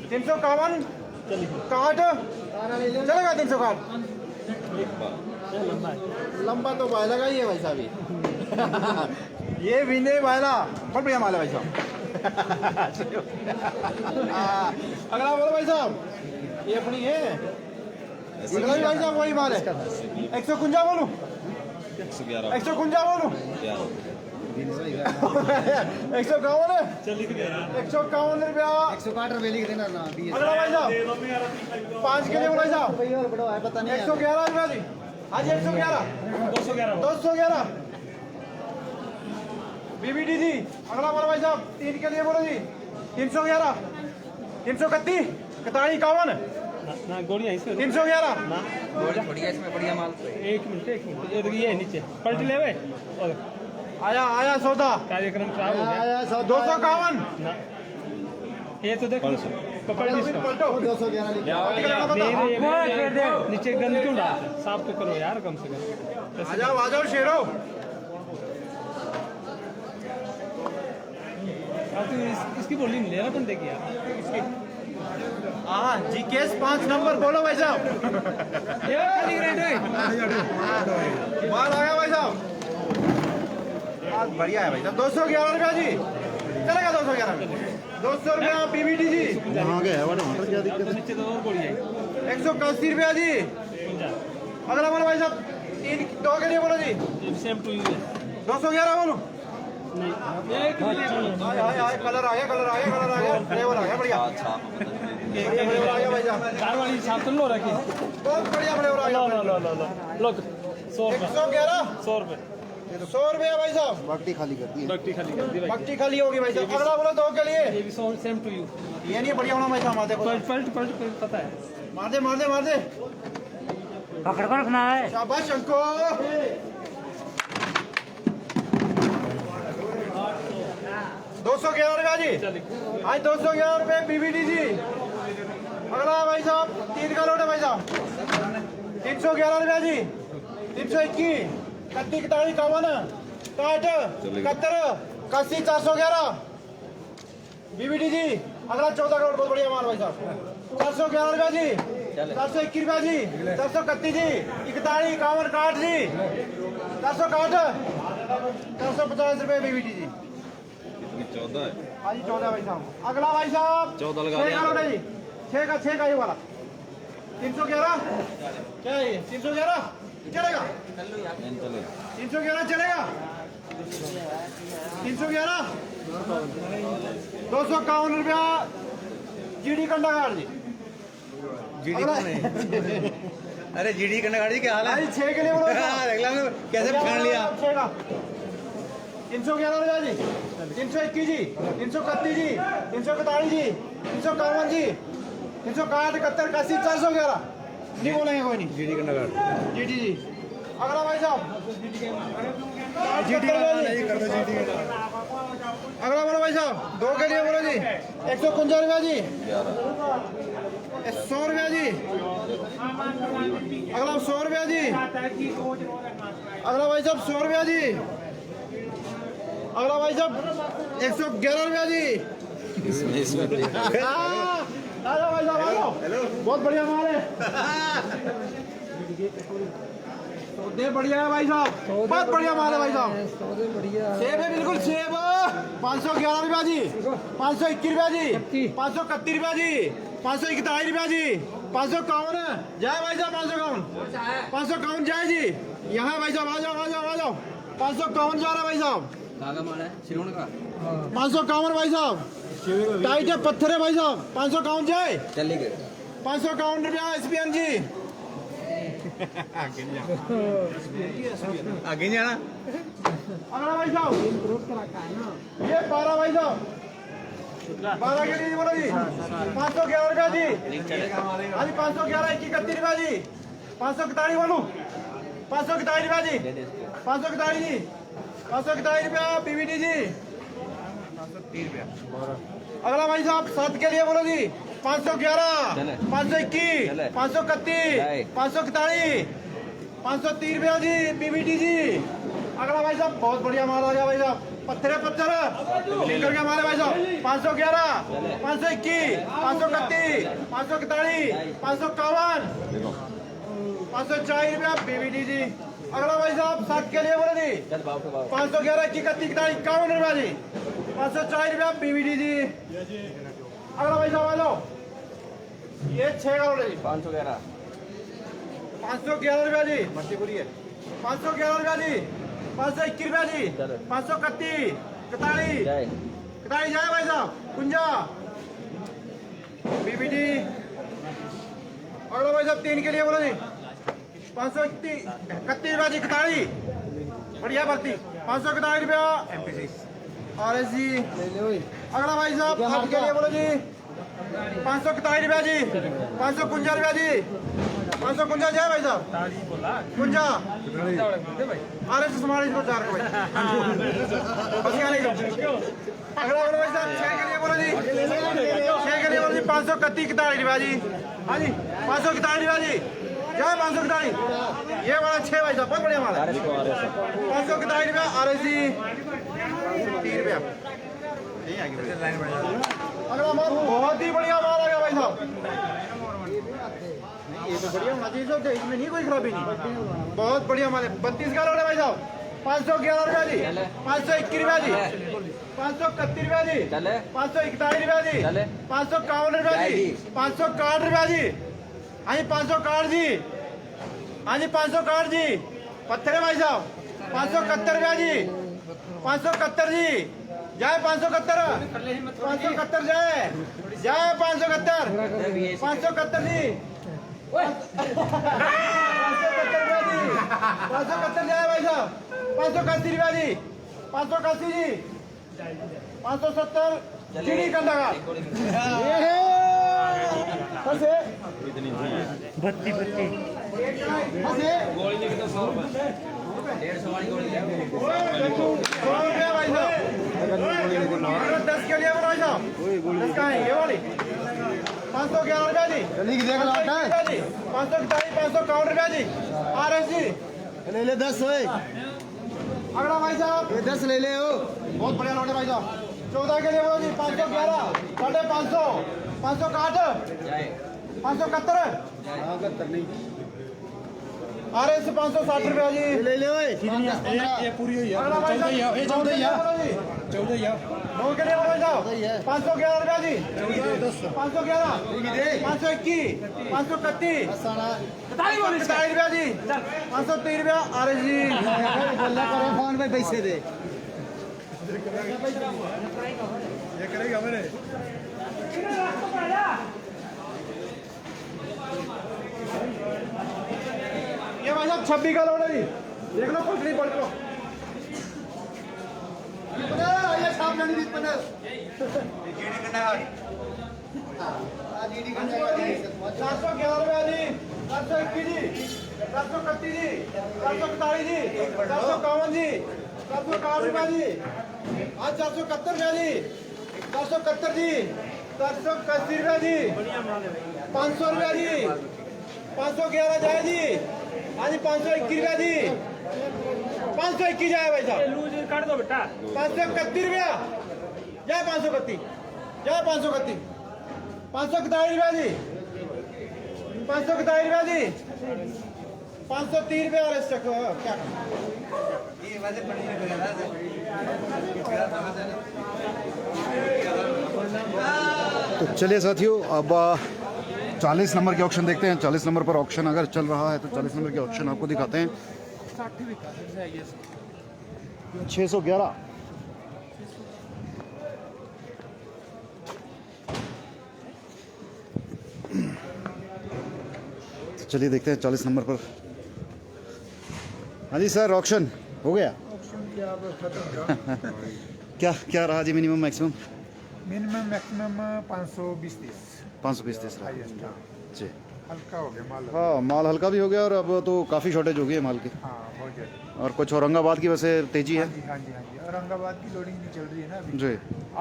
Speaker 3: 351 61 चलेगा। 361 लंबा तो भाई लगा ही है भाई साहब। ये भी नहीं भाईला बहुत बढ़िया माल है भाई साहब। अगला बोलो भाई साहब। ये अपनी है अगला भी भाई साहब वही माल है। 151 बोलूं, 151 बोलूं। 151 151 रुपया
Speaker 4: 160 रुपए लिख देना ना
Speaker 3: अगला भाई साहब 5 के लिए भाई साहब
Speaker 4: पता नहीं
Speaker 3: 111 रुपया जी हाँ जी 111 211 बीबीडी जी अगला बोलो भाई साहब 3 के लिए बोलो जी 311 331 41 51
Speaker 8: गोलियां इसमें
Speaker 3: 311
Speaker 4: बढ़िया इसमें बढ़िया माल
Speaker 8: एक मिनट ये है नीचे पलट ले वे और
Speaker 3: आया आया सौदा
Speaker 8: कार्यक्रम खराब हो गया
Speaker 3: 251
Speaker 8: ना ये तो देखो पकड़ इसको
Speaker 3: पलटो
Speaker 8: 211 नीचे गंद क्यों डालते साफ तो करो यार कम से कम
Speaker 3: आ जाओ शेरो
Speaker 8: अब तो इसकी बोली मिले ना बंदे की यार
Speaker 3: हाँ जीकेएस 5 नंबर बोलो भाई साहब
Speaker 8: ये खाली रेट है
Speaker 3: माल आ गया भाई साहब आज बढ़िया है भाई साहब 211 रुपया जी चलेगा 211 200 रुपया बीबीटी जी
Speaker 1: वहाँ गया है वहाँ क्या दिक्कत है?
Speaker 8: नीचे तो और गोली है
Speaker 3: 181 रुपया जी अगला बोलो भाई साहब 2 के लिए बोलो जी
Speaker 8: सेम टू यू
Speaker 3: 211 बोलो
Speaker 8: नहीं
Speaker 3: कलर आ गया फ्लेवर आ गया बढ़िया फ्लेवर आ गया भाई साहब
Speaker 8: कार वाली साफ तो लो रखी
Speaker 3: बहुत बढ़िया फ्लेवर आ
Speaker 8: लो
Speaker 3: गया
Speaker 8: लो लो लो लो 100 रुपए
Speaker 3: 111
Speaker 8: 100 रुपए
Speaker 3: 100 रुपया भाई साहब
Speaker 1: बाल्टी खाली कर दी है।
Speaker 8: बक्टी खाली कर दी भाई
Speaker 3: पट्टी खाली होगी भाई साहब अगला बोलो 2 के लिए
Speaker 8: ये भी सेम टू यू
Speaker 3: ये नहीं बढ़िया होना भाई साहब मार दे
Speaker 8: पलट पलट पलट पता है
Speaker 3: मार दे
Speaker 6: पकड़ कर रखना है
Speaker 3: शाबाश शंको 211 रुपया जी आज 211 रुपये बीबीडी जी अगला भाई साहब 3 का लोट है भाई साहब 311 रुपया जी 321 31 41 61 71 411 बीबीडी जी अगला 14 करोड़ बहुत बढ़िया माल भाई साहब 411 रुपया जी 421 रुपया जी 431 जी 41 51 60 जी 460 450 रुपये बीबीडी जी 14 है हाँ जी 14 भाई साहब अगला भाई साहब 14 लगा दिया जी 6 का ये वाला 311 क्या है 311 चलेगा 311 चलेगा 311 251 रुपया जीडी कंडागार जी
Speaker 4: जीडी कौन है अरे जीडी कन्नगाड़ी क्या हाल है
Speaker 3: 6 के लिए बोलो
Speaker 4: अगला में कैसे पकड़ लिया
Speaker 3: 311 रुपया जी 321 जी 331 जी 341 जी 351 जी 361 71 81 411 नहीं बोलेंगे कोई नहीं
Speaker 4: जीडी कन्नगाड़
Speaker 3: जीडी जी अगला भाई साहब जीडी
Speaker 4: कर दो जीडी
Speaker 3: अगला बोलो भाई साहब 2 के लिए बोलो जी 155 रुपया जी 100 रुपया जी अगला 100 रुपया जी अगला भाई साहब 100 रुपया जी अगला भाई साहब 111 रुपया जी आजा भाई साहब आ जाओ बहुत बढ़िया माल है सौदे बढ़िया है भाई साहब बहुत बढ़िया माल है भाई साहब सेब है बिल्कुल सेब 511 रुपया जी 521 रुपया जी 531 रुपया जी 541 रुपया जी 551 जाए भाई साहब 551 जाए जी यहाँ भाई साहब आ जाओ 551 जा रहा भाई साहब 551 भाई साहब टाइट है पत्थर है भाई साहब 551 जाए
Speaker 4: चलेंगे
Speaker 3: 551 रुपया एसपीएन जी
Speaker 4: आगे नहीं आना
Speaker 3: अगला भाई साहब ये 12 भाई साहब 12 के लिए बोलो जी 511 रुपया जी हाँ जी 511 31 रुपया जी 541 बोलूँ 541 रुपया जी 541 जी 541 रुपया पीवीटी जी 530 रुपया अगला भाई साहब 7 के लिए बोलो जी 511 521 531 541 530 रुपया जी पीवीटी जी अगला भाई साहब बहुत बढ़िया माल आ गया भाई साहब पत्थर लीटर का माल है भाई साहब 511 521 531 541 551 540 रुपया पीवीटी जी अगला भाई साहब 7 के लिए बोलो जी 511 31 51 रुपया जी 540 रुपया पीवीटी जी अगला भाई साहब आ जाओ ये 6 का जी 511 रुपया जी 511 रुपया जी 521 रुपया जी 531 41 41 जाए भाई साहब 51 बीबीडी अगला भाई साहब 3 के लिए बोलो जी 531 रुपया जी 41 बढ़िया भर्ती 541 रुपया एमपीसी और जी अगला भाई साहब 8 के लिए बोलो जी 541 रुपया जी 551 रुपया जी 551 जाए भाई साहब 51 अरे समारे इसको 4 को भाई बस यहाँ नहीं अगला बोलो भाई साहब 6 के लिए बोलो जी 6 के लिए बोलो जी 531 रुपया जी हाँ जी 541 रुपया जी क्या 541 ये वाला 6 भाई साहब बहुत बढ़िया माल है 541 रुपया आर जी 3 रुपया अगला माल बहुत ही बढ़िया माल आ गया भाई साहब ये तो बढ़िया माल है इसमें नहीं कोई खराबी नहीं बहुत बढ़िया माल है 32 का लोड है भाई साहब 511 रुपया जी 521 रुपया जी 531 रुपया जी 541 रुपया जी 551 रुपया जी 561 रुपया जी हाँ जी 561 जी हाँ जी 561 जी पत्थर है भाई साहब 571 रुपया जी 571 जी जाए 571 571 जाए 571 571 जी 571 जाए भाई साहब 581 रुपया जी 581 जी 570 चिड़ी कंधा भत्ती भत्ती 10 के लिए भाई साहब 10 का है ये वाली 511 रुपया जी 551 रुपया जी आर एस जी
Speaker 4: ले ले 10 होए
Speaker 3: अगला भाई साहब
Speaker 4: 10 ले ले हो
Speaker 3: बहुत बढ़िया लौटे भाई साहब 14 के लिए बोलो जी 511 550 561 571 आर एस 560 रुपया जी
Speaker 4: ले ले ओए
Speaker 3: ये पूरी हुई है 14 9 के लिए बोलो साहब 511 रुपया जी 511 521 531 541 रुपया जी 530 रुपया आर एस जी
Speaker 4: बोला करे फोन पे पैसे दे
Speaker 3: ये करेगा मैंने ये भाई साहब 26 का लोड है जी देख लो पटरी पड़ लो ये साहब नहीं दी पने जीडी करना है जीडी करना है 411 रुपया जी 421 जी 431 जी 441 जी 451 जी 461 रुपया जी आज 471 रुपया जी 471 जी 481 रुपया जी 500 रुपया जी 511 जाए जी आज 521 रुपया जी 521 जाए भाई साहब
Speaker 8: लूज काट दो बेटा
Speaker 3: 531 रुपया जाए 531 जाए 531 541 रुपया जी 541 रुपया जी 530 रुपया और क्या
Speaker 1: तो चलिए साथियों अब 40 नंबर के ऑक्शन देखते हैं। 40 नंबर पर ऑक्शन अगर चल रहा है तो 40 नंबर के ऑक्शन आपको दिखाते हैं। 611 तो चलिए देखते हैं 40 नंबर पर। हाँ जी सर ऑक्शन हो गया क्या क्या रहा जी मिनिमम मैक्सिमम?
Speaker 9: मिनिमम मैक्सिमम 520
Speaker 1: 520 रहा जी।
Speaker 9: हल्का हो गया माल।
Speaker 1: हाँ माल हल्का भी हो गया और अब तो काफ़ी शॉर्टेज हो गई है माल की।
Speaker 9: हाँ बहुत ज़्यादा।
Speaker 1: और कुछ औरंगाबाद की वैसे तेजी है।
Speaker 9: हाँ जी हाँ जी हाँ जी औरंगाबाद की लोडिंग नहीं चल रही है ना अभी।
Speaker 1: जी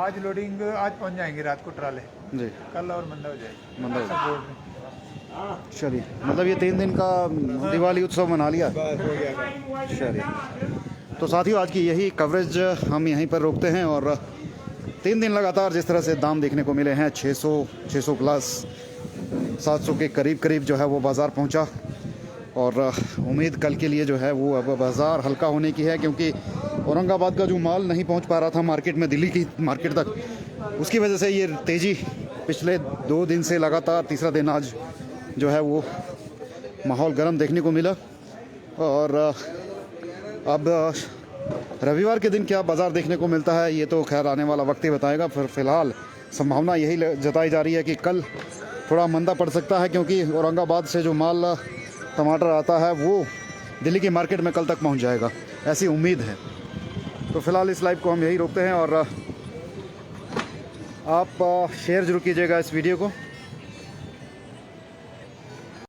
Speaker 9: आज लोडिंग आज पहुंच जाएंगे रात को ट्राले
Speaker 1: जी
Speaker 9: कल और मंदा हो जाएगी
Speaker 1: मंदा हो
Speaker 9: सब बोर्ड में।
Speaker 1: चलिए मतलब ये 3 दिन का दिवाली उत्सव मना लिया। चलिए तो साथियों आज की यही कवरेज हम यहीं पर रोकते हैं और 3 दिन लगातार जिस तरह से दाम देखने को मिले हैं 600 प्लस 700 के करीब जो है वो बाज़ार पहुंचा और उम्मीद कल के लिए जो है वो अब बाज़ार हल्का होने की है क्योंकि औरंगाबाद का जो माल नहीं पहुंच पा रहा था मार्केट में दिल्ली की मार्केट तक उसकी वजह से ये तेज़ी पिछले 2 दिन से लगातार तीसरा दिन आज जो है वो माहौल गर्म देखने को मिला और अब रविवार के दिन क्या बाज़ार देखने को मिलता है ये तो खैर आने वाला वक्त ही बताएगा। फिर फ़िलहाल संभावना यही जताई जा रही है कि कल थोड़ा मंदा पड़ सकता है, क्योंकि औरंगाबाद से जो माल टमाटर आता है वो दिल्ली की मार्केट में कल तक पहुंच जाएगा, ऐसी उम्मीद है। तो फ़िलहाल इस लाइव को हम यही रोकते हैं और आप शेयर ज़रूर कीजिएगा इस वीडियो को।